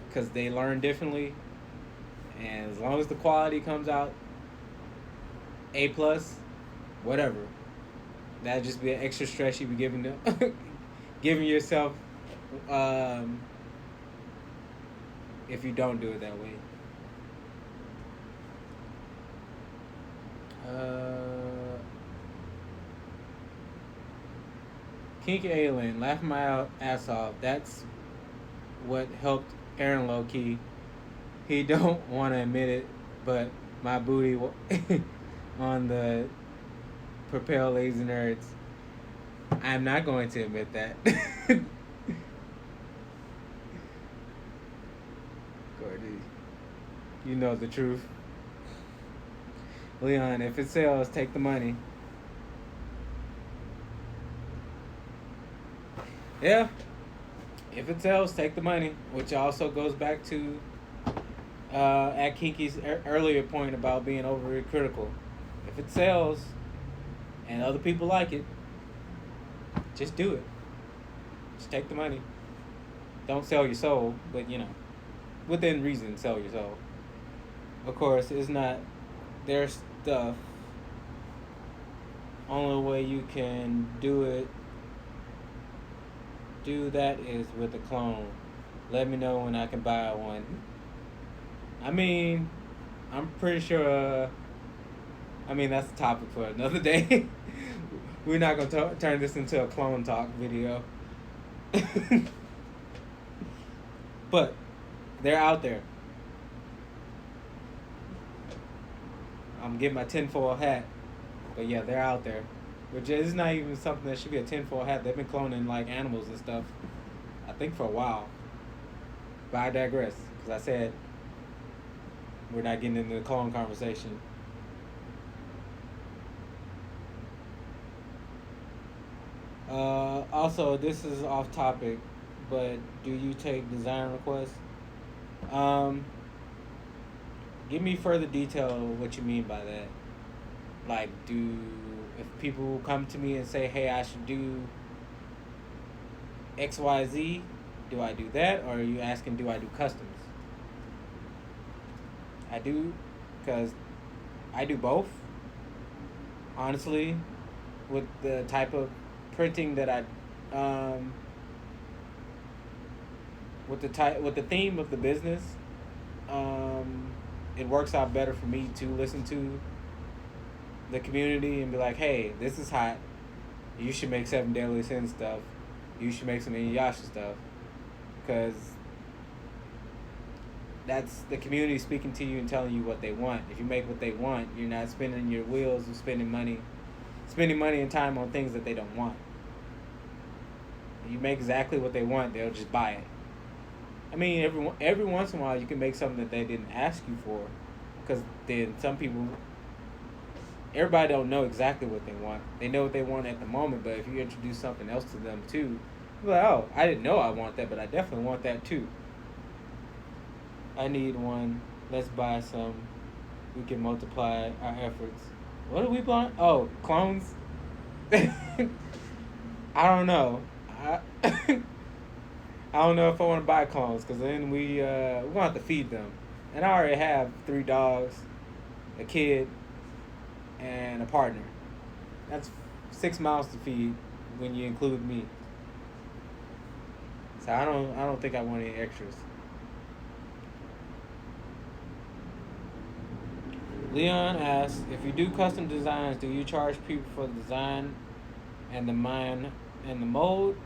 because they learn differently. And as long as the quality comes out A+, whatever, that'd just be an extra stress you be giving giving yourself if you don't do it that way. Kinky Alien, laughing my ass off. That's what helped Aaron low key. He don't want to admit it, but my booty on the Propel Lazy Nerds. I'm not going to admit that. Gordy, you know the truth. Leon, if it sells, take the money. Yeah, if it sells, take the money. Which also goes back to at Kinky's earlier point about being overly critical. If it sells and other people like it, just do it. Just take the money. Don't sell your soul, but within reason, sell your soul. Of course, it's not their stuff. Only way you can do that is with a clone. Let me know when I can buy one. I mean, I'm pretty sure. That's a topic for another day. We're not gonna turn this into a clone talk video. But they're out there. I'm getting my tinfoil hat. But yeah, they're out there. Which is not even something that should be a tinfoil hat. They've been cloning like animals and stuff, I think, for a while. But I digress, because I said we're not getting into the clone conversation. Also, this is off topic, but do you take design requests? Give me further detail of what you mean by that. Like, if people come to me and say, hey, I should do XYZ, do I do that? Or are you asking, do I do customs? I do, because I do both. Honestly, with the type of printing that with the theme of the business, it works out better for me to listen to the community and be like, hey, this is hot. You should make 7 Deadly Sins stuff. You should make some Inuyasha stuff. Because that's the community speaking to you and telling you what they want. If you make what they want, you're not spinning your wheels and spending money and time on things that they don't want. If you make exactly what they want, they'll just buy it. Every once in a while, you can make something that they didn't ask you for, because then some people, everybody don't know exactly what they want. They know what they want at the moment, but if you introduce something else to them too, you're like, oh, I didn't know I want that, but I definitely want that too. I need one. Let's buy some. We can multiply our efforts. What are we buying? Oh, clones? I don't know. I don't know if I want to buy clones, because then we're going to have to feed them. And I already have 3 dogs, a kid, and a partner. That's 6 mouths to feed when you include me. So I don't think I want any extras. Leon asks, if you do custom designs, do you charge people for the design and the mine and the mold?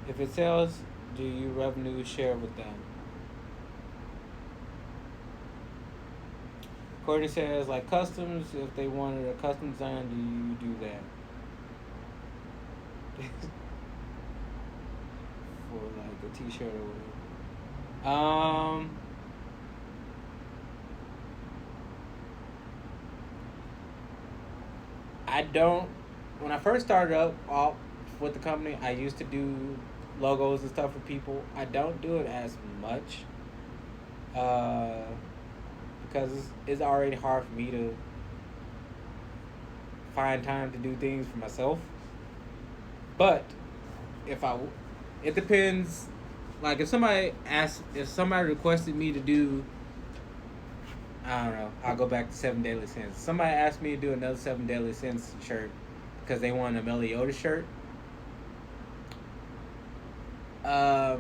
If it sells, do you revenue share with them? Courtney says, like customs, if they wanted a custom design, do you do that? For like a t-shirt or whatever. I don't. When I first started up with the company, I used to do logos and stuff for people. I don't do it as much because it's already hard for me to find time to do things for myself. But it depends. Like if somebody requested me to do, I don't know, I'll go back to 7 Deadly Sins. Somebody asked me to do another 7 Deadly Sins shirt because they want a Meliodas shirt. I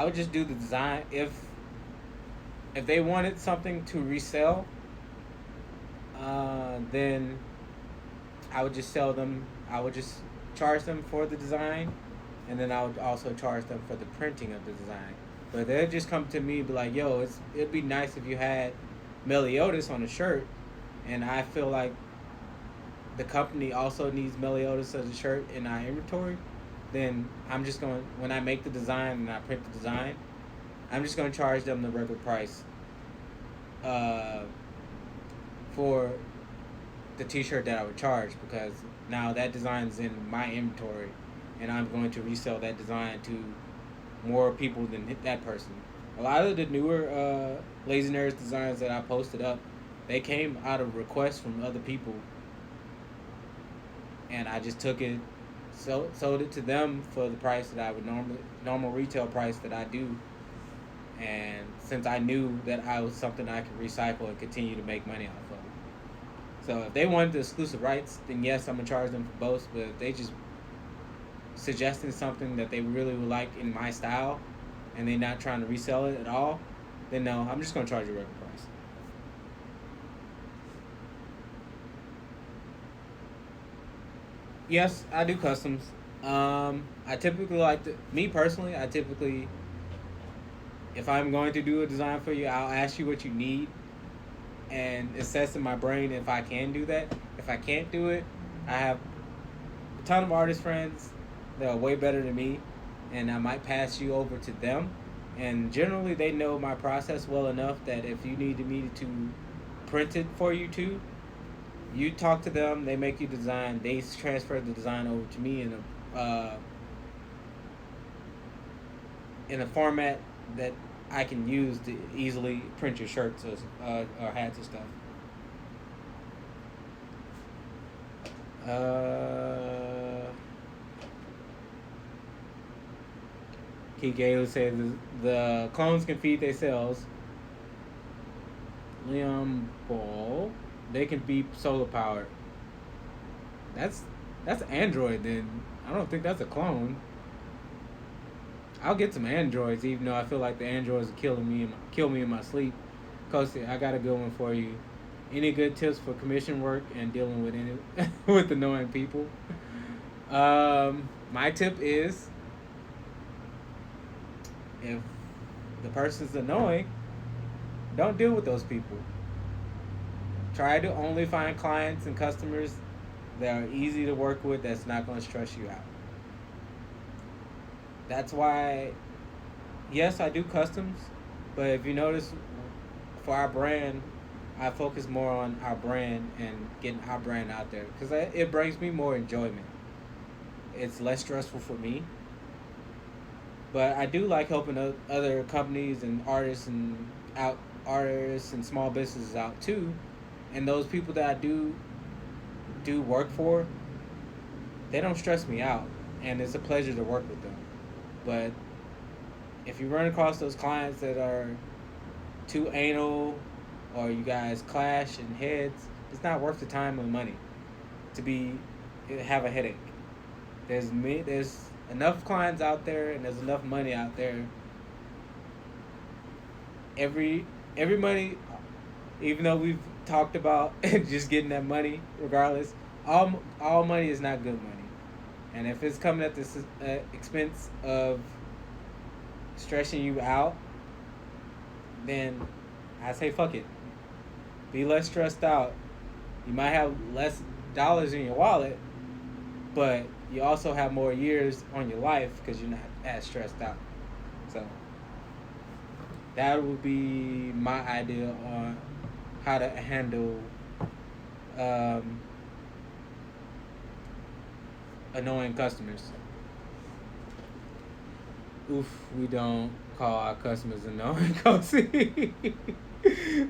would just do the design. If they wanted something to resell, then I would just sell them. I would just charge them for the design, and then I would also charge them for the printing of the design. But they'll just come to me and be like, "Yo, it'd be nice if you had Meliodas on a shirt," and I feel like the company also needs Meliodas as a shirt in our inventory. Then I'm just going, when I make the design and I print the design, I'm just going to charge them the regular price uh, for the t-shirt that I would charge, because now that design is in my inventory and I'm going to resell that design to more people than that person. A lot of the newer Lazy Nerds designs that I posted up, they came out of requests from other people, and I just took it, sold it to them for the price that I would normal retail price that I do. And since I knew that I was something I could recycle and continue to make money off of. So if they wanted the exclusive rights, then yes, I'm gonna charge them for both. But if they just suggesting something that they really would like in my style, and they're not trying to resell it at all, then no, I'm just gonna charge a regular price. Yes, I do customs. I typically like to, me personally, I typically, if I'm going to do a design for you, I'll ask you what you need, and it sets in my brain if I can do that. If I can't do it, I have a ton of artist friends that are way better than me, and I might pass you over to them. And generally, they know my process well enough that if you need me to print it for you too, you talk to them, they make you design, they transfer the design over to me in a format that I can use to easily print your shirts or hats and stuff. Keith Gale says the clones can feed themselves. Liam Ball, they can be solar powered. That's that's Android then. I don't think that's a clone. I'll get some androids, even though I feel like the androids are kill me in my sleep. Kosi, I got a good one for you. Any good tips for commission work and dealing with with annoying people? My tip is, if the person's annoying, don't deal with those people. Try to only find clients and customers that are easy to work with, that's not going to stress you out. That's why, yes, I do customs, but if you notice, for our brand, I focus more on our brand and getting our brand out there, because it brings me more enjoyment. It's less stressful for me, but I do like helping other companies and artists and small businesses out too, and those people that I do work for, they don't stress me out, and it's a pleasure to work with them. But if you run across those clients that are too anal, or you guys clash in heads, it's not worth the time and money to have a headache. There's enough clients out there, and there's enough money out there. Every money, even though we've talked about just getting that money, regardless, all money is not good money. And if it's coming at the expense of stressing you out, then I say fuck it. Be less stressed out. You might have less dollars in your wallet, but you also have more years on your life because you're not as stressed out. So that would be my idea on how to handle annoying customers. Oof, we don't call our customers annoying.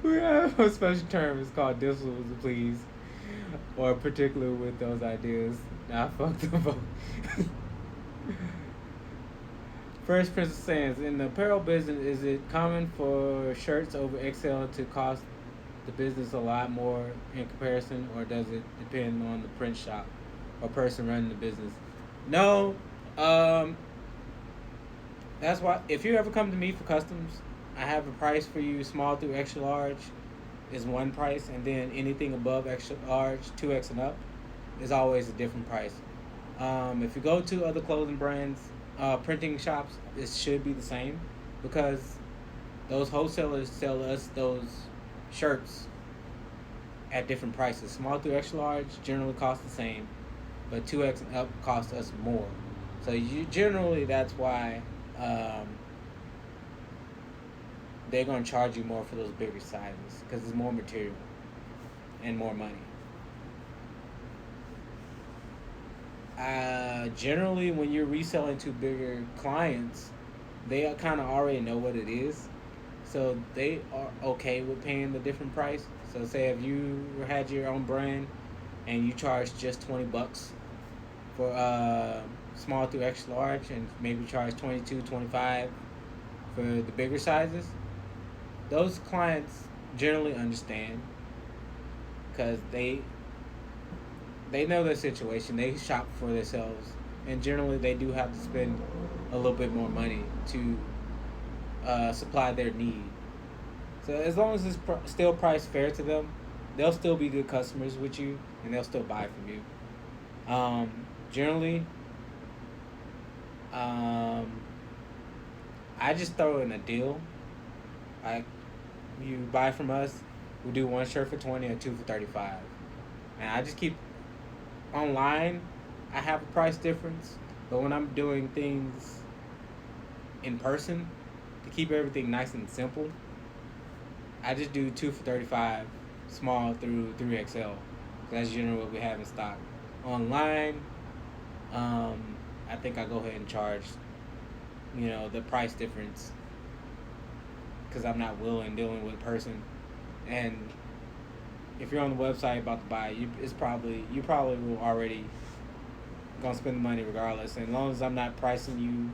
We have a special term. It's called "disciples, please," or particular with those ideas. Nah, fuck them both. First Princess Sands, in the apparel business, is it common for shirts over XL to cost the business a lot more in comparison, or does it depend on the print shop or person running the business? No. That's why if you ever come to me for customs, I have a price for you. Small through extra large is one price, and then anything above extra large, 2X and up, is always a different price. If you go to other clothing brands, printing shops, it should be the same because those wholesalers sell us those shirts at different prices. Small through extra large generally cost the same, but 2X and up cost us more. So you generally that's why they're gonna charge you more for those bigger sizes because it's more material and more money. Generally, when you're reselling to bigger clients, they kind of already know what it is, so they are okay with paying the different price. So, say if you had your own brand and you charge just $20 for small through extra large, and maybe charge 22, 25 for the bigger sizes, those clients generally understand because they know their situation. They shop for themselves, and generally they do have to spend a little bit more money to supply their need. So as long as it's still priced fair to them, they'll still be good customers with you, and they'll still buy from you. Generally, um, I just throw in a deal. Like you buy from us, we do one shirt for 20 or two for 35, and I just keep online. I have a price difference, but when I'm doing things in person to keep everything nice and simple, I just do two for 35, small through 3XL. That's generally what we have in stock. Online, I think I go ahead and charge, the price difference because I'm not willing dealing with a person. And if you're on the website about to buy, you probably will already gonna spend the money regardless. And as long as I'm not pricing you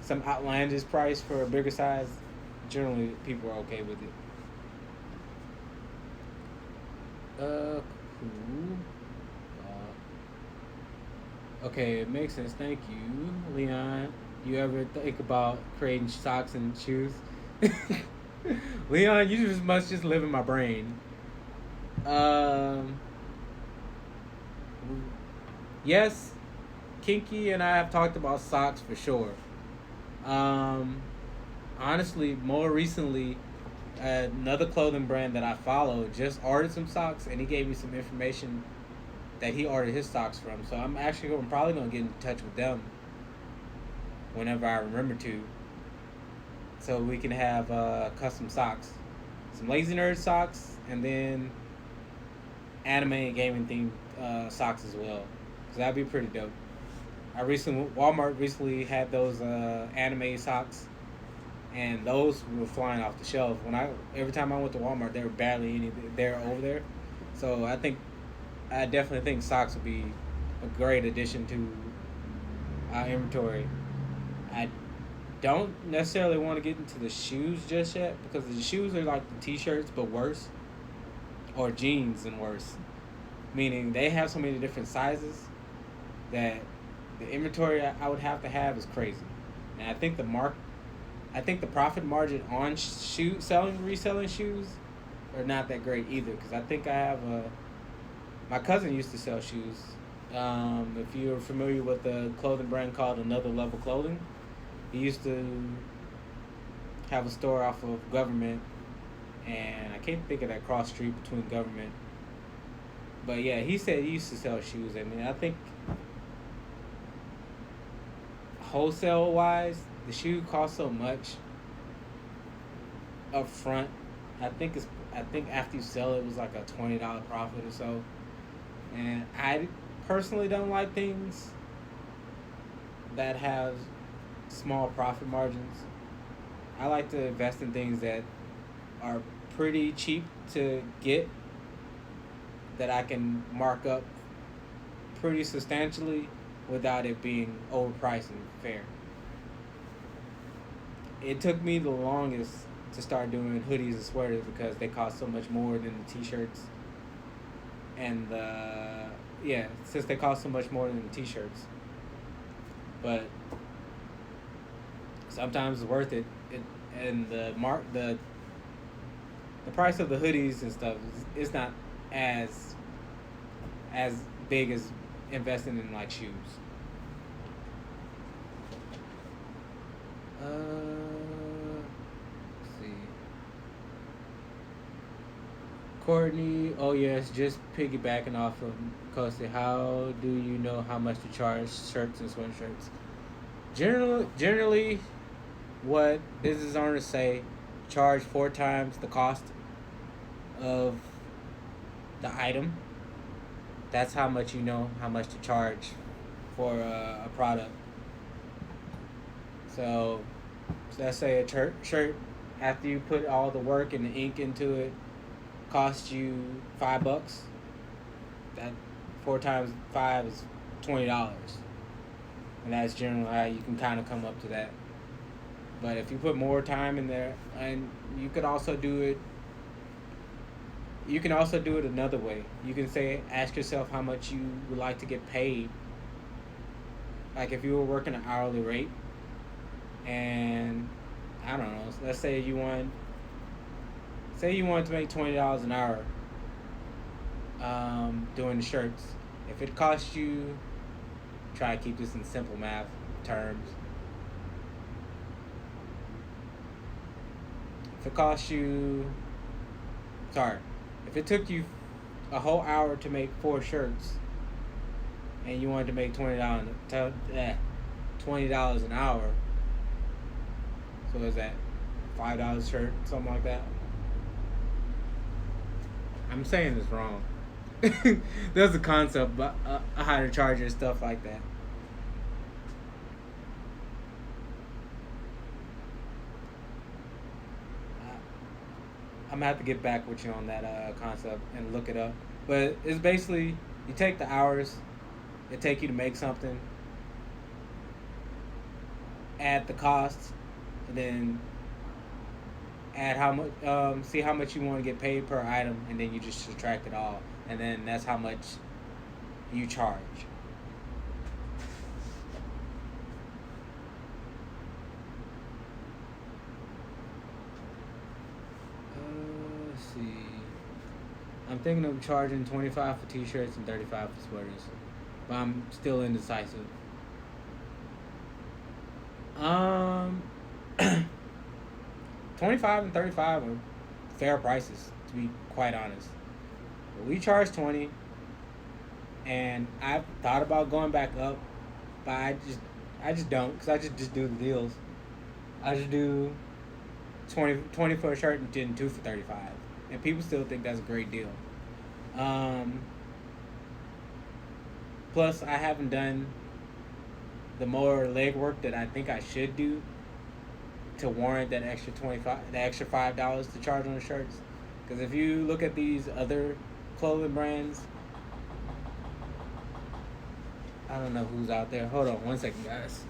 some outlandish price for a bigger size, generally people are okay with it. Cool. Okay, it makes sense. Thank you, Leon. You ever think about creating socks and shoes? Leon, you just must just live in my brain. Um, yes, Kinky and I have talked about socks for sure. Um, Honestly, more recently, another clothing brand that I follow just ordered some socks, and he gave me some information that he ordered his socks from. So I'm probably gonna get in touch with them whenever I remember to, so we can have custom socks, some Lazy Nerd socks, and then anime and gaming themed socks as well. So that'd be pretty dope. Walmart recently had those anime socks, and those were flying off the shelf. Every time I went to Walmart, there were barely any there over there. So I definitely think socks would be a great addition to our inventory. I don't necessarily want to get into the shoes just yet because the shoes are like the t-shirts but worse, or jeans and worse. Meaning they have so many different sizes that the inventory I would have to have is crazy. And I think the profit margin on reselling shoes are not that great either because I think I have my cousin used to sell shoes. If you're familiar with the clothing brand called Another Level Clothing, he used to have a store off of Government, and I can't think of that cross street between Government. But yeah, he said he used to sell shoes. I mean, I think wholesale wise, the shoe costs so much up front. I think after you sell it, it was like a $20 profit or so. And I personally don't like things that have small profit margins. I like to invest in things that are pretty cheap to get, that I can mark up pretty substantially without it being overpriced and fair. It took me the longest to start doing hoodies and sweaters because they cost so much more than the t-shirts. And yeah, since they cost so much more than the t-shirts. But sometimes it's worth it. And the price of the hoodies and stuff is not as big as investing in like shoes. Let's see. Courtney, oh yes, just piggybacking off of Kosi. How do you know how much to charge shirts and sweatshirts? Generally, what business owners say, charge 4 times the cost of the item. That's how much you know how much to charge for a product. So, let's say a shirt, after you put all the work and the ink into it, costs you $5. That 4 times 5 is $20, and that's generally how you can kind of come up to that. But if you put more time in there, and you could also do it, you can also do it another way. You can say, ask yourself how much you would like to get paid. Like if you were working an hourly rate, and I don't know, let's say you wanted to make $20 an hour, doing the shirts. If it costs you, try to keep this in simple math terms. If it costs you, if it took you a whole hour to make 4 shirts, and you wanted to make $20 an hour, so is that $5 shirt, something like that? I'm saying this wrong. There's a concept, but how to charge and stuff like that. I'm gonna have to get back with you on that concept and look it up. But it's basically, you take the hours it take you to make something, add the costs, and then add how much, see how much you want to get paid per item, and then you just subtract it all, and then that's how much you charge. Let's see. I'm thinking of charging 25 for t-shirts and 35 for sweaters, but I'm still indecisive. Um, 25 and 35 are fair prices, to be quite honest. But we charge 20, and I've thought about going back up, but I just don't, because I just do the deals. I just do 20 for a shirt and then 2 for 35, and people still think that's a great deal. Um, Plus, I haven't done the more legwork that I think I should do to warrant that extra $5 to charge on the shirts. Because if you look at these other clothing brands, I don't know who's out there. Hold on 1 second, guys.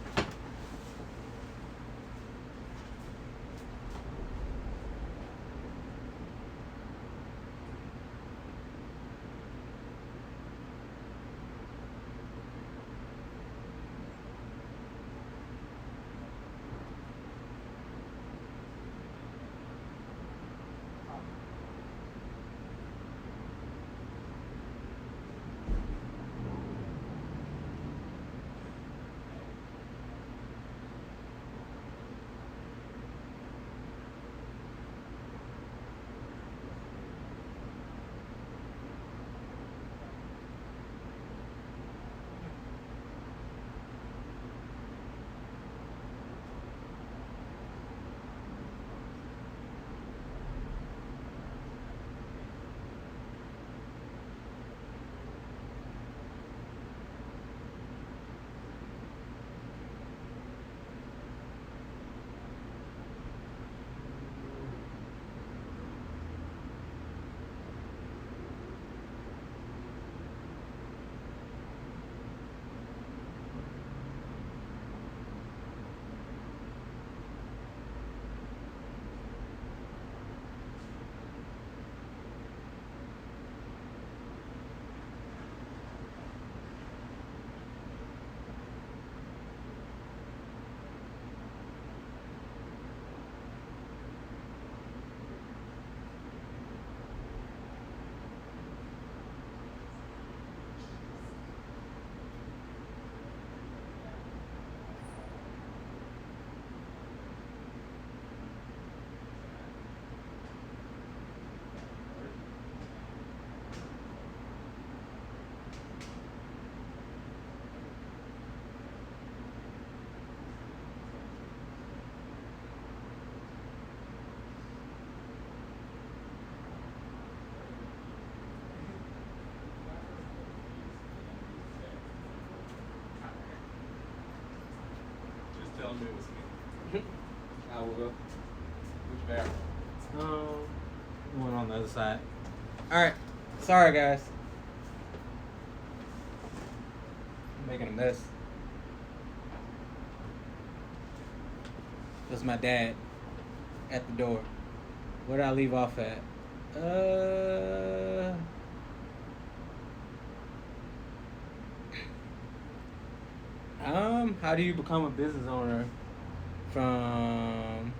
I will go. Which bathroom? One on the other side. Alright. Sorry, guys. I'm making a mess. That's my dad at the door. Where did I leave off at? How do you become a business owner from...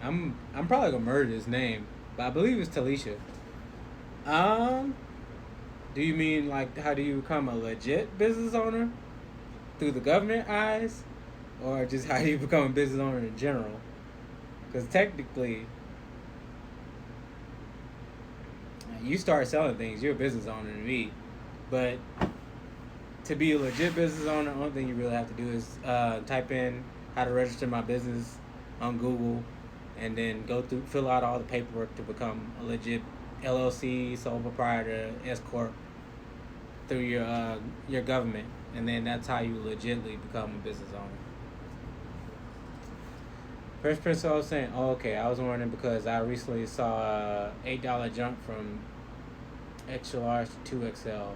I'm probably gonna murder his name, but I believe it's Talisha. Do you mean like how do you become a legit business owner through the government eyes, or just how do you become a business owner in general? Because technically, you start selling things, you're a business owner to me. But to be a legit business owner, the only thing you really have to do is type in how to register my business on Google, and then fill out all the paperwork to become a legit LLC, sole proprietor, S corp through your government, and then that's how you legitimately become a business owner. First person I was saying, okay, I was wondering because I recently saw a $8 jump from extra large to 2XL.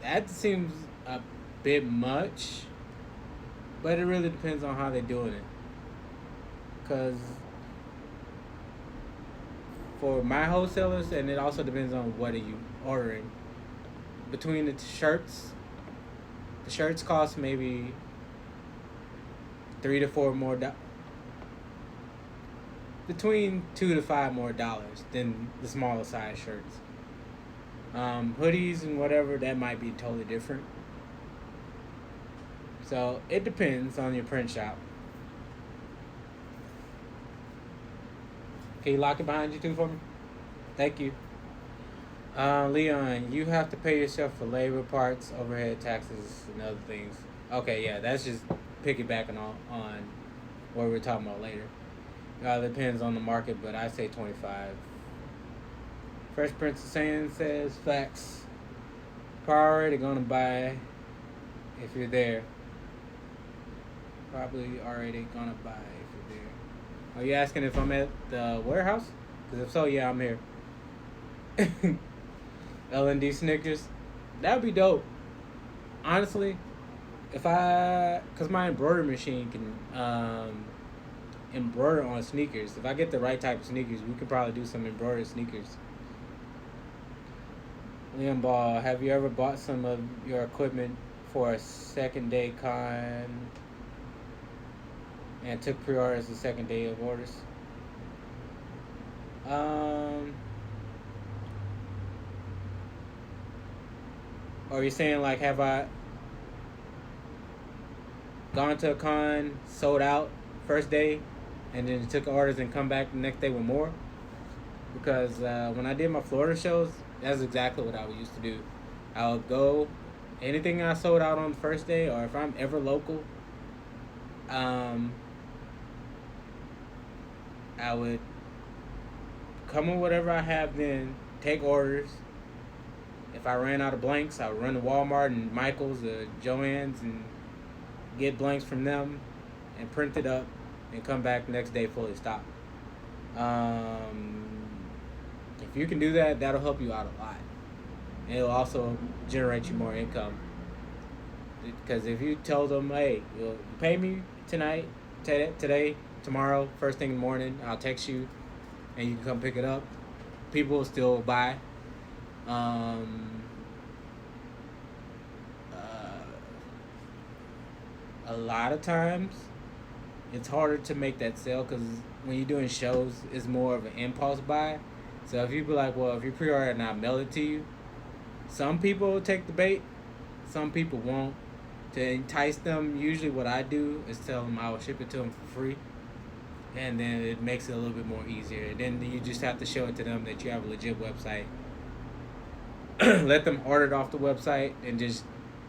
That seems a bit much, but it really depends on how they're doing it. Because for my wholesalers, and it also depends on what are you ordering. Between the shirts cost maybe $3 to $4 more. Between $2 to $5 more than the smaller size shirts. Hoodies and whatever, that might be totally different. So it depends on your print shop. Can you lock it behind you too for me? Thank you. Leon, you have to pay yourself for labor, parts, overhead, taxes, and other things. Okay, yeah, that's just piggybacking on what we're talking about later. Depends on the market, but I say 25. Fresh Prince of Saiyan says, facts. Probably gonna buy if you're there. Probably already gonna buy if you're there. Are you asking if I'm at the warehouse? Because if so, yeah, I'm here. L&D Snickers. That would be dope. Honestly, because my embroidery machine can embroider on sneakers. If I get the right type of sneakers, we could probably do some embroidered sneakers. Liam Ball, have you ever bought some of your equipment for a second day con and took pre-orders the second day of orders? Or are you saying like, have I gone to a con, sold out first day, and then took orders and come back the next day with more? Because when I did my Florida shows, that's exactly what I used to do. I would go, anything I sold out on the first day, or if I'm ever local, I would come with whatever I have then, take orders. If I ran out of blanks, I would run to Walmart and Michael's or Joann's and get blanks from them and print it up and come back the next day fully stocked. If you can do that, that'll help you out a lot. And it'll also generate you more income. Because if you tell them, hey, you'll pay me tonight, today, tomorrow, first thing in the morning, I'll text you and you can come pick it up, people will still buy. A lot of times it's harder to make that sale because when you're doing shows, it's more of an impulse buy. So if you be like, well, if you pre-order and I mail it to you, some people will take the bait, some people won't. To entice them, usually what I do is tell them I will ship it to them for free, and then it makes it a little bit more easier. And then you just have to show it to them that you have a legit website. Let them order it off the website and just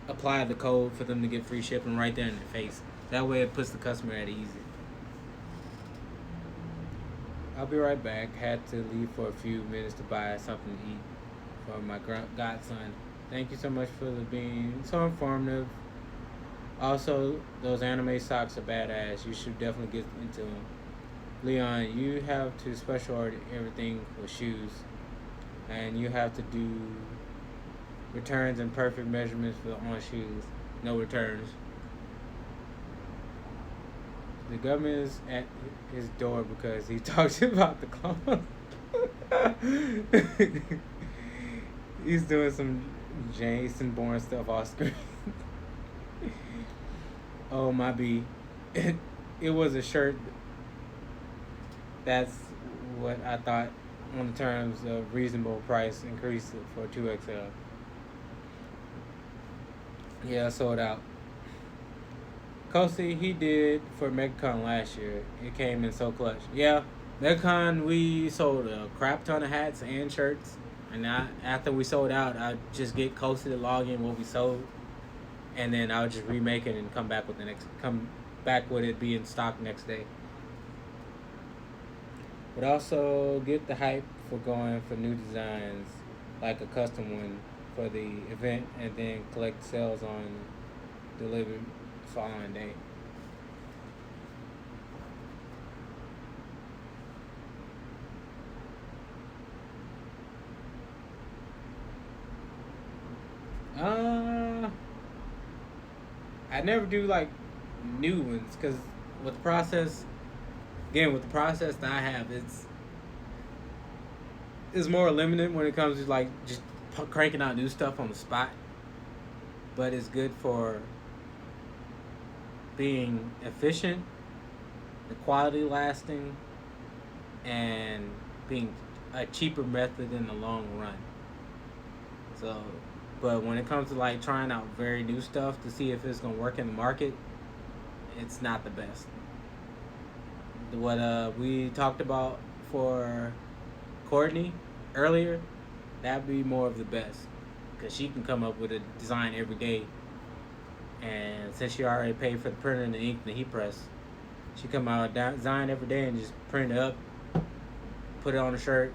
apply the code for them to get free shipping right there in their face. That way it puts the customer at ease. I'll be right back. Had to leave for a few minutes to buy something to eat for my godson. Thank you so much for being so informative. Also, those anime socks are badass. You should definitely get into them. Leon, you have to special order everything with shoes, and you have to do returns and perfect measurements for on shoes. No returns. The government is at his door because he talks about the clothes. He's doing some Jason Bourne stuff off screen. Oh my B. It was a shirt. That's what I thought on the terms of reasonable price increase for 2XL. Yeah, sold out. Kosi, he did for MegaCon last year. It came in so clutch. Yeah, MegaCon, we sold a crap ton of hats and shirts. And after we sold out, I'd just get Kosi to log in what we sold. And then I would just remake it and come back with it be in stock next day. But also get the hype for going for new designs, like a custom one for the event, and then collect sales on delivered following day. I never do like new ones because with the process that I have, it's more limited when it comes to like just cranking out new stuff on the spot. But it's good for being efficient, the quality lasting, and being a cheaper method in the long run. So, but when it comes to like trying out very new stuff to see if it's gonna work in the market, it's not the best. What we talked about for Courtney earlier, that'd be more of the best, because she can come up with a design every day. And since she already paid for the printer and the ink and the heat press, she come out with a design every day and just print it up, put it on a shirt,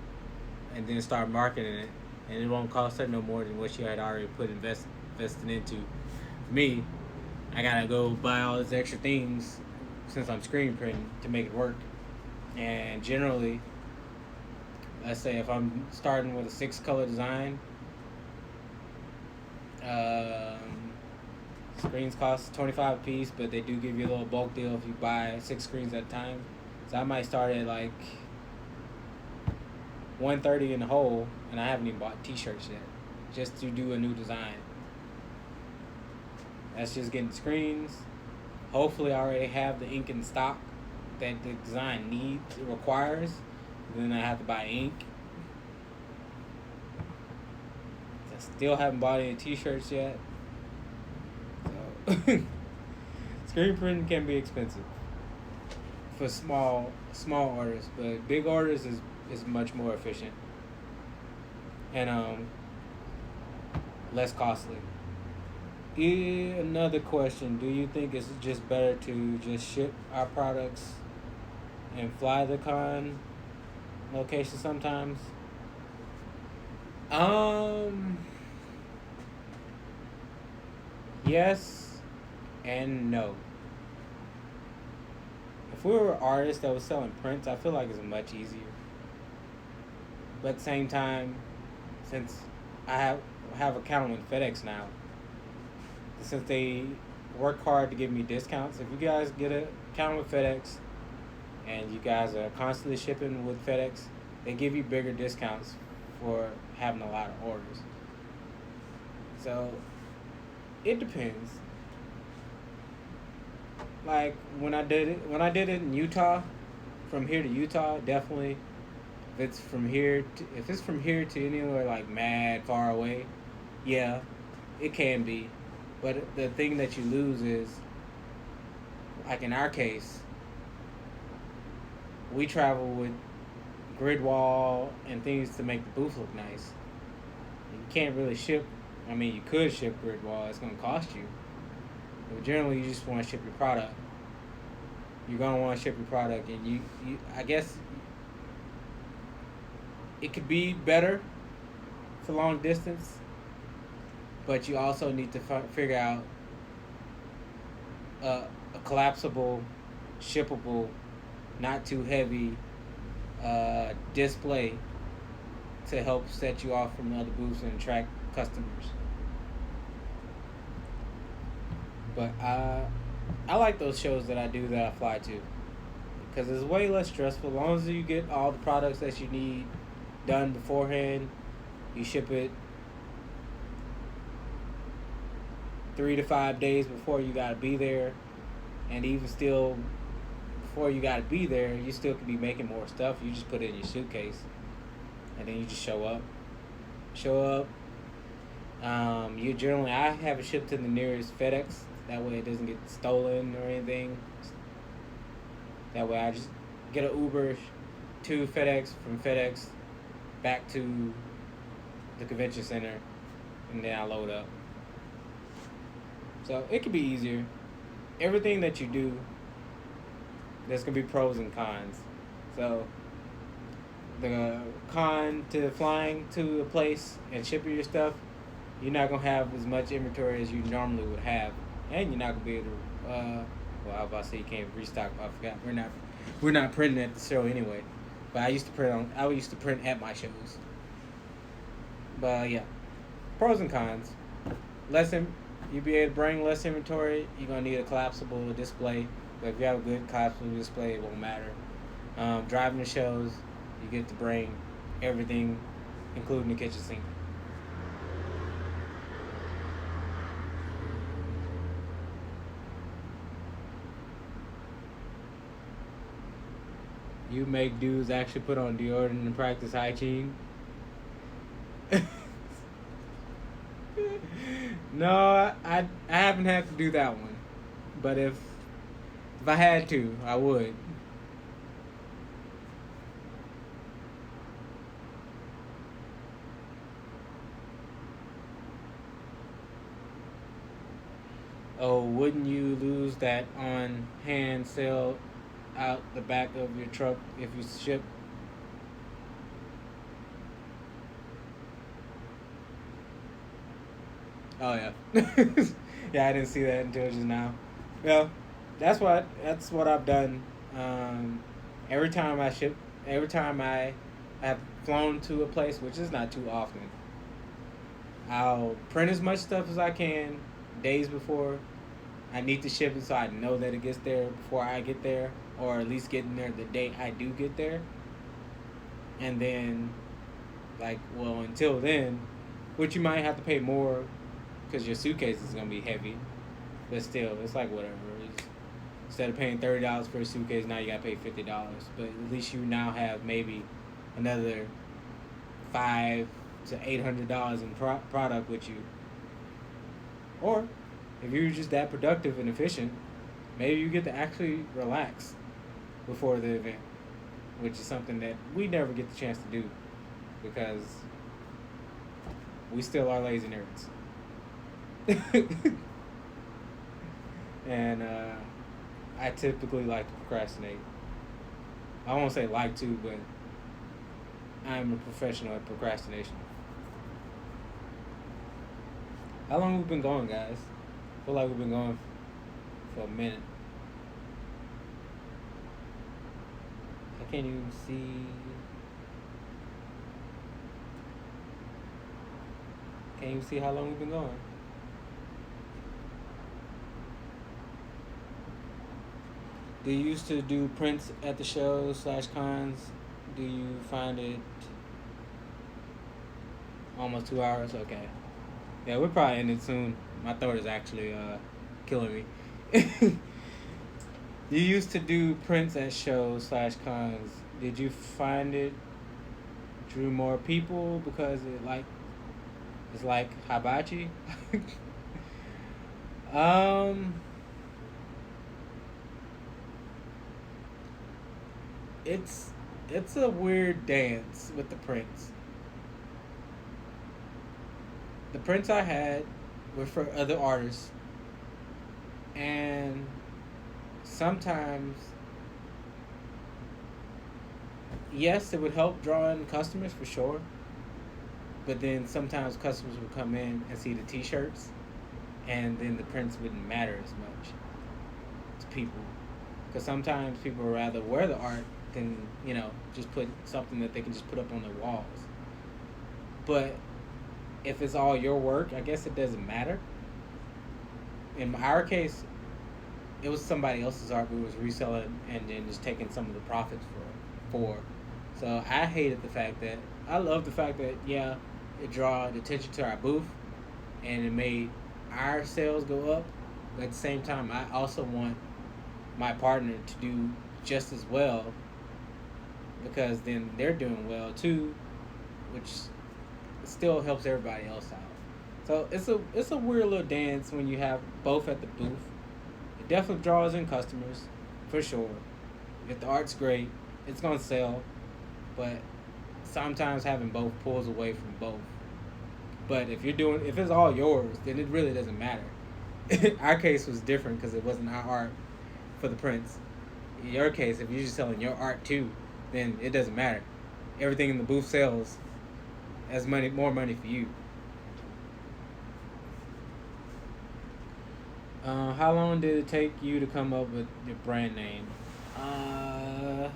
and then start marketing it. And it won't cost her no more than what she had already invested into. For me, I gotta go buy all these extra things since I'm screen printing to make it work. And generally, let's say if I'm starting with a 6-color design, screens cost $25 a piece, but they do give you a little bulk deal if you buy 6 screens at a time. So I might start at like $130 in the whole, and I haven't even bought t-shirts yet, just to do a new design. That's just getting screens. Hopefully I already have the ink in stock that the design requires. Then I have to buy ink. I still haven't bought any t-shirts yet. So screen printing can be expensive for small orders, but big orders is much more efficient and less costly. Another question: do you think it's just better to just ship our products and fly the con location sometimes? Yes and no. If we were artists that was selling prints, I feel like it's much easier. But at the same time, since I have account with FedEx now, since they work hard to give me discounts, if you guys get an account with FedEx and you guys are constantly shipping with FedEx, they give you bigger discounts for having a lot of orders. So it depends. Like when I did it in Utah, from here to Utah, definitely. If it's from here to anywhere like mad far away, yeah, it can be. But the thing that you lose is, like in our case, we travel with grid wall and things to make the booth look nice. You can't really ship. I mean, you could ship grid wall. It's going to cost you. But generally, you just want to ship your product. You're going to want to ship your product, and you I guess it could be better for long distance, but you also need to figure out a collapsible, shippable, not too heavy display to help set you off from the other booths and attract customers. But I like those shows that I do that I fly to because it's way less stressful. As long as you get all the products that you need done beforehand, you ship it 3 to 5 days before you gotta be there, and even still before you gotta be there, you still could be making more stuff. You just put it in your suitcase, and then you just show up. You generally I have it shipped to the nearest FedEx. That way it doesn't get stolen or anything. That way I just get an Uber to FedEx, from FedEx back to the convention center, and then I load up. So it could be easier. Everything that you do, there's going to be pros and cons. So the con to flying to a place and shipping your stuff, you're not going to have as much inventory as you normally would have. And you're not going to be able to, well, I was about to say you can't restock, but I forgot. We're not printing at the show anyway. But I used to print at my shows. But yeah, pros and cons. You'll be able to bring less inventory. You're going to need a collapsible display. But if you have a good collapsible display, it won't matter. Driving the shows, you get to bring everything, including the kitchen sink. You make dudes actually put on deodorant and practice hygiene? No, I haven't had to do that one. But if I had to, I would. Oh, wouldn't you lose that on hand sale out the back of your truck if you ship? Oh yeah. Yeah, I didn't see that until just now. Well, that's what I've done. Every time I have flown to a place, which is not too often, I'll print as much stuff as I can days before I need to ship it, so I know that it gets there before I get there, or at least getting there the day I do get there. And then, until then, which you might have to pay more because your suitcase is going to be heavy. But still, it's like whatever. Instead of paying $30 for a suitcase, now you got to pay $50. But at least you now have maybe another $500 to $800 in product with you. Or if you're just that productive and efficient, maybe you get to actually relax before the event, which is something that we never get the chance to do because we still are lazy nerds. And I typically like to procrastinate. I won't say like to, but I'm a professional at procrastination. How long have we been going, guys? I feel like we've been going for a minute. I can't even see. Can't even see how long we've been going. Do you used to do prints at the shows / cons? Do you find it almost 2 hours? Okay. Yeah, we're probably ending soon. My throat is actually killing me. You used to do prints at shows / cons. Did you find it drew more people because it's like hibachi? It's a weird dance with the prints. The prints I had were for other artists, and sometimes yes, it would help draw in customers for sure. But then sometimes customers would come in and see the T-shirts, and then the prints wouldn't matter as much to people. Because sometimes people would rather wear the art than just put something that they can just put up on their walls. But if it's all your work, I guess it doesn't matter. In our case, it was somebody else's art we was reselling and then just taking some of the profits for. So I hated the fact that I love the fact that it draw attention to our booth and it made our sales go up. But at the same time, I also want my partner to do just as well because then they're doing well too, which still helps everybody else out. So it's a weird little dance when you have both at the booth. It definitely draws in customers, for sure. If the art's great, it's gonna sell. But sometimes having both pulls away from both. But if it's all yours, then it really doesn't matter. Our case was different because it wasn't our art for the prints. In your case, if you're just selling your art too, then it doesn't matter. Everything in the booth sells as more money for you. How long did it take you to come up with your brand name? I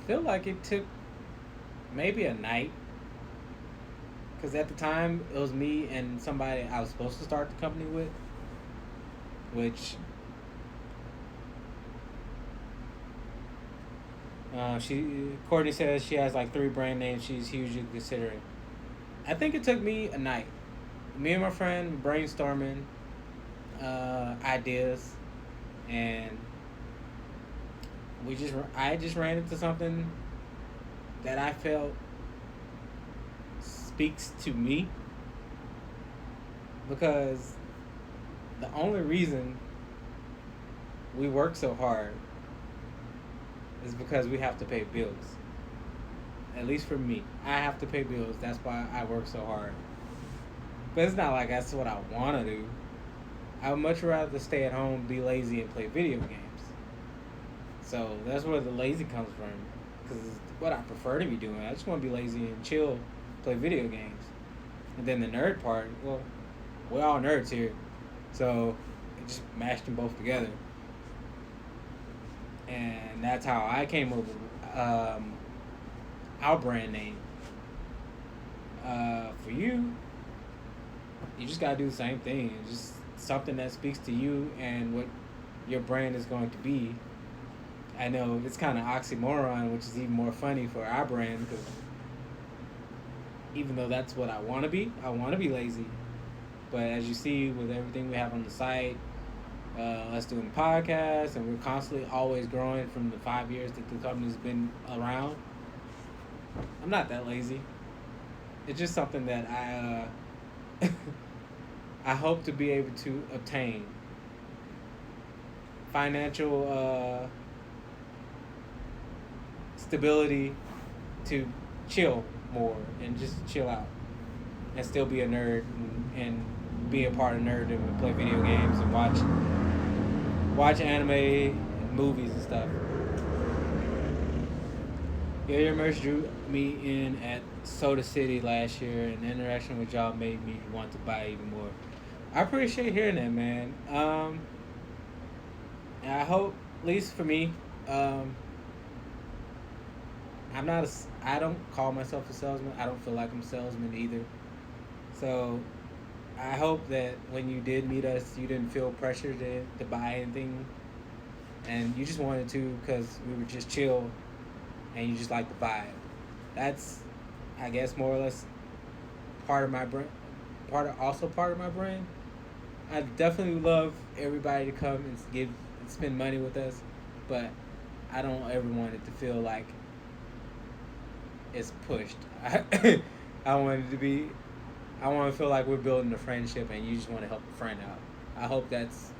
feel like it took maybe a night. Because at the time, it was me and somebody I was supposed to start the company with. Which Courtney says she has like 3 brand names she's hugely considering. I think it took me a night. Me and my friend brainstorming ideas, and I just ran into something that I felt speaks to me, because the only reason we work so hard is because we have to pay bills. At least for me, I have to pay bills. That's why I work so hard. But it's not like that's what I want to do. I would much rather stay at home, be lazy, and play video games. So that's where the lazy comes from, because it's what I prefer to be doing. I just want to be lazy and chill, play video games. And then the nerd part, well, we're all nerds here, so I just mashed them both together. And that's how I came up with our brand name. For you, you just gotta do the same thing. It's just something that speaks to you and what your brand is going to be. I know it's kind of oxymoron, which is even more funny for our brand, because even though that's what I want to be lazy. But as you see with everything we have on the site, us doing podcasts, and we're constantly always growing from the 5 years that the company's been around, I'm not that lazy. It's just something that I hope to be able to obtain. Financial stability to chill more and just chill out and still be a nerd and be a part of nerd and play video games and watch anime and movies and stuff. Yeah, your merch drew me in at Soda City last year, and the interaction with y'all made me want to buy even more. I appreciate hearing that, man. And I hope, at least for me, I don't call myself a salesman. I don't feel like I'm a salesman either. So I hope that when you did meet us, you didn't feel pressured to buy anything, and you just wanted to because we were just chill, and you just like the vibe. That's, I guess, more or less part of my brand. Part of my brand. I definitely love everybody to come and spend money with us, but I don't ever want it to feel like it's pushed. I want it to be. I want to feel like we're building a friendship, and you just want to help a friend out. I hope that's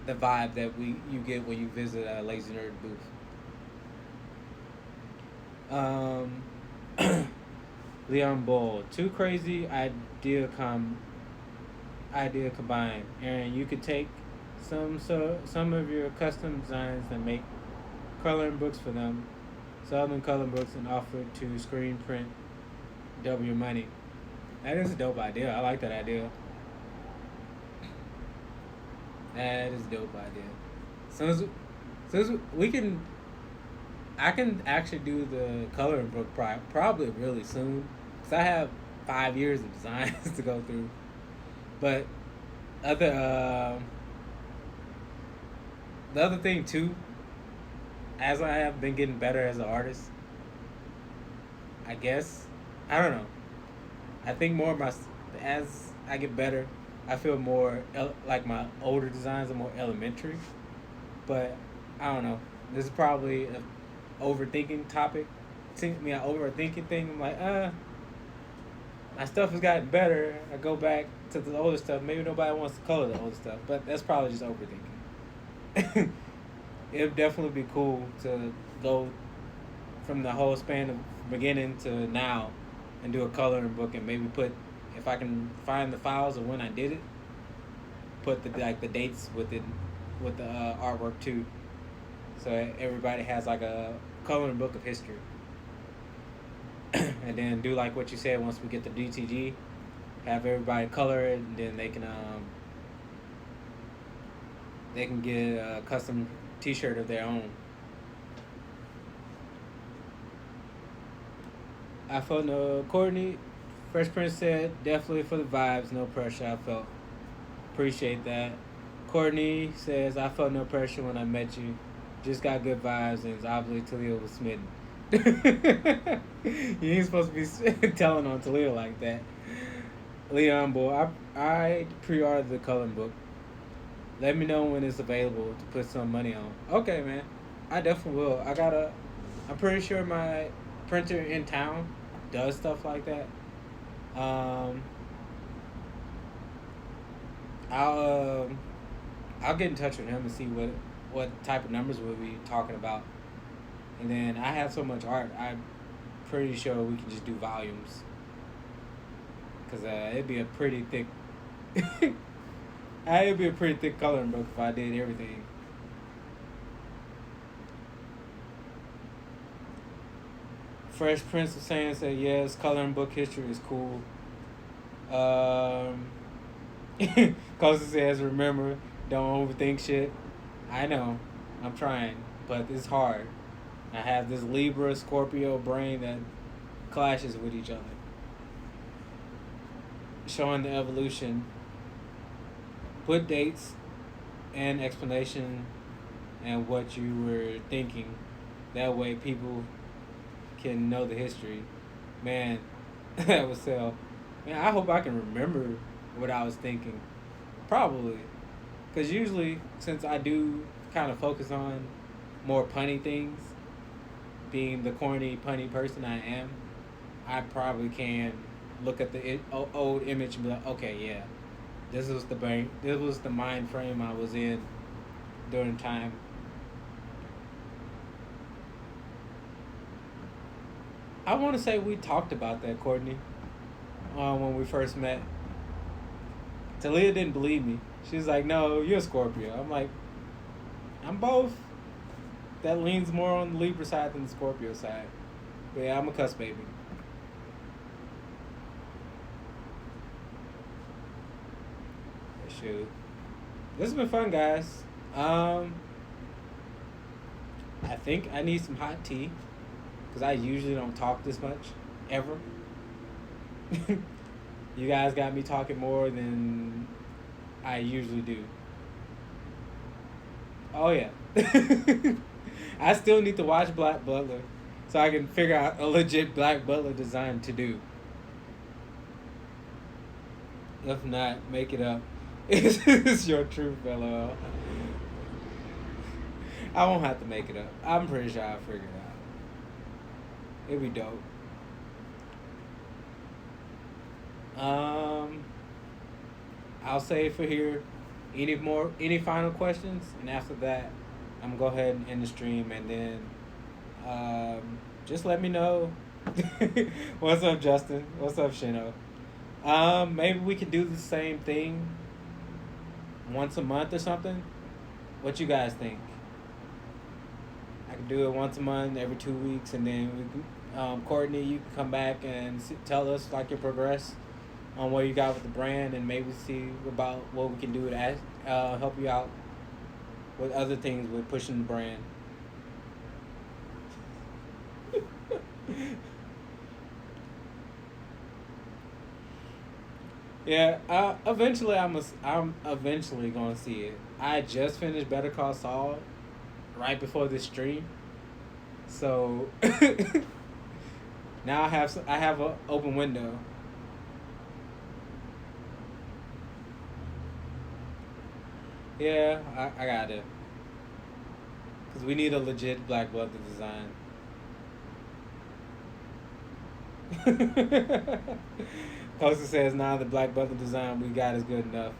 the vibe that you get when you visit a Lazy Nerd booth. Leon Bull, too crazy idea combined. Aaron, you could take some of your custom designs and make coloring books for them. Sell them coloring books and offer to screen print double your money. That is a dope idea. I like that idea. That is a dope idea. Since we can, I can actually do the coloring book probably really soon, cause I have 5 years of designs to go through. But other the other thing too, as I have been getting better as an artist, I guess I don't know. I think more of my as I get better, I feel more like my older designs are more elementary. But I don't know. This is probably a overthinking topic. To me, an overthinking thing. I'm like, my stuff has gotten better. I go back to the older stuff. Maybe nobody wants to color the older stuff, but that's probably just overthinking. It'd definitely be cool to go from the whole span of beginning to now and do a coloring book and maybe put, if I can find the files of when I did it, put the dates with it with the artwork too, so everybody has like a coloring book of history. And then do like what you said. Once we get the DTG, have everybody color it, and then they can get a custom T-shirt of their own. I felt no Courtney. Fresh Prince said definitely for the vibes, no pressure. I felt appreciate that. Courtney says I felt no pressure when I met you. Just got good vibes, and obviously Talia was smitten. You ain't supposed to be telling on Talia like that. Leon boy, I pre-ordered the coloring book. Let me know when it's available to put some money on. Okay, man. I definitely will. I'm pretty sure my printer in town does stuff like that. I'll I'll get in touch with him and see what type of numbers we'll be talking about. And then I have so much art, I'm pretty sure we can just do volumes. Because it'd be a pretty thick... it'd be a pretty thick coloring book if I did everything. Fresh Prince of Saiyan said, yes, coloring book history is cool. Costa says, remember, don't overthink shit. I know, I'm trying, but it's hard. I have this Libra Scorpio brain that clashes with each other. Showing the evolution. Put dates and explanation and what you were thinking. That way people can know the history. Man, that would sell. Man, I hope I can remember what I was thinking. Probably. Because usually, since I do kind of focus on more punny things, being the corny, punny person I am, I probably can look at the old image and be like, okay, yeah, this was the mind frame I was in during time. I want to say we talked about that, Courtney, when we first met. Talia didn't believe me. She's like, no, you're a Scorpio. I'm like, I'm both. That leans more on the Libra side than the Scorpio side. But yeah, I'm a cuss baby. Shoot. This has been fun, guys. I think I need some hot tea. Because I usually don't talk this much. Ever. You guys got me talking more than I usually do. Oh, yeah. I still need to watch Black Butler so I can figure out a legit Black Butler design to do. If not, make it up. It's your truth, LOL. I won't have to make it up. I'm pretty sure I'll figure it out. It'd be dope. I'll say for here. Any final questions? And after that, I'm gonna go ahead and end the stream, and then just let me know. What's up, Justin? What's up, Shino? Maybe we could do the same thing once a month or something. What you guys think? I could do it once a month, every 2 weeks, and then we can, Courtney, you can come back and tell us like your progress on what you got with the brand, and maybe see about what we can do to help you out with other things with pushing the brand. Yeah, eventually I'm eventually gonna see it. I just finished Better Call Saul right before this stream, so now I have an open window. Yeah, I got it. Cause we need a legit Black Butler design. Costa says, "Nah, the Black Butler design we got is good enough."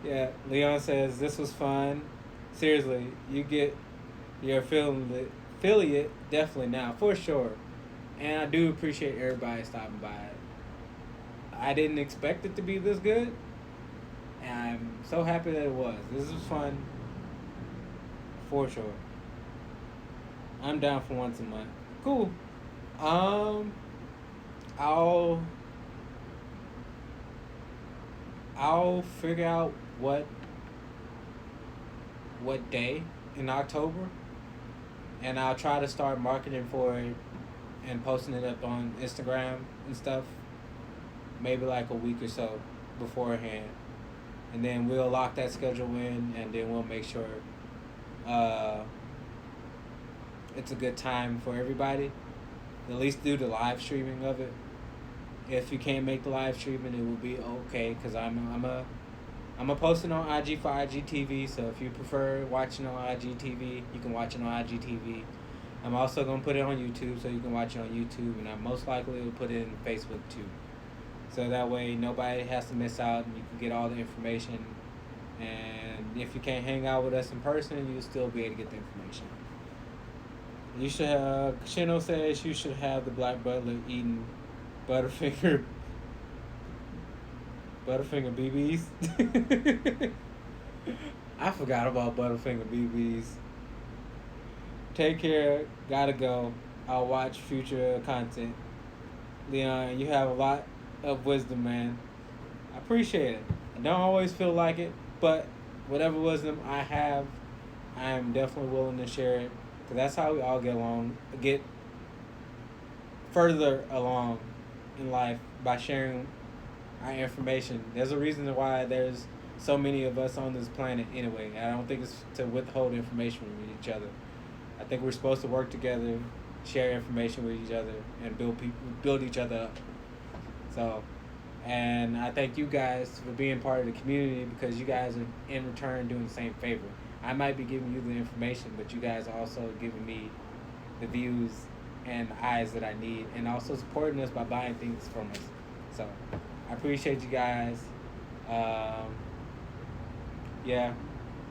Yeah, Leon says this was fun. Seriously, you get your affiliate definitely now for sure, and I do appreciate everybody stopping by. I didn't expect it to be this good, and I'm so happy that it was. This was fun for sure. I'm down for once a month. Cool. Um, I'll I'll figure out what day in October, and I'll try to start marketing for it and posting it up on Instagram and stuff. Maybe like a week or so beforehand, and then we'll lock that schedule in, and then we'll make sure uh, it's a good time for everybody. At least do the live streaming of it. If you can't make the live streaming, it will be okay because I'm a posting on IG for IGTV. So if you prefer watching on IGTV, you can watch it on IGTV. I'm also gonna put it on YouTube, so you can watch it on YouTube, and I most likely will put it in Facebook too. So that way nobody has to miss out, and you can get all the information. And if you can't hang out with us in person, you'll still be able to get the information. You should have. Shino says you should have the Black Butler eating Butterfinger BBs. I forgot about Butterfinger BBs. Take care. Gotta go. I'll watch future content. Leon, you have a lot of wisdom, man. I appreciate it. I don't always feel like it, but whatever wisdom I have, I am definitely willing to share it. Because that's how we all get further along in life, by sharing our information. There's a reason why there's so many of us on this planet anyway. I don't think it's to withhold information from each other. I think we're supposed to work together, share information with each other, and build each other up. So, and I thank you guys for being part of the community, because you guys are in return doing the same favor. I might be giving you the information, but you guys are also giving me the views and eyes that I need, and also supporting us by buying things from us. So I appreciate you guys. Yeah,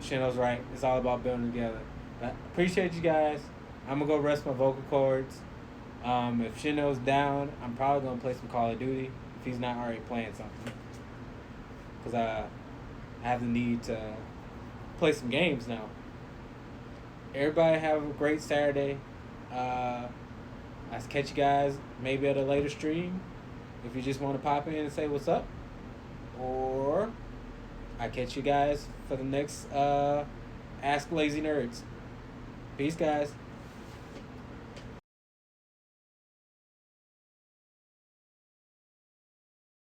Shino's right. It's all about building together. But appreciate you guys. I'm gonna go rest my vocal cords. If Shino's down, I'm probably gonna play some Call of Duty if he's not already playing something, because I have the need to play some games now. Everybody have a great Saturday. I'll catch you guys maybe at a later stream if you just want to pop in and say what's up. Or I catch you guys for the next Ask Lazy Nerds. Peace, guys.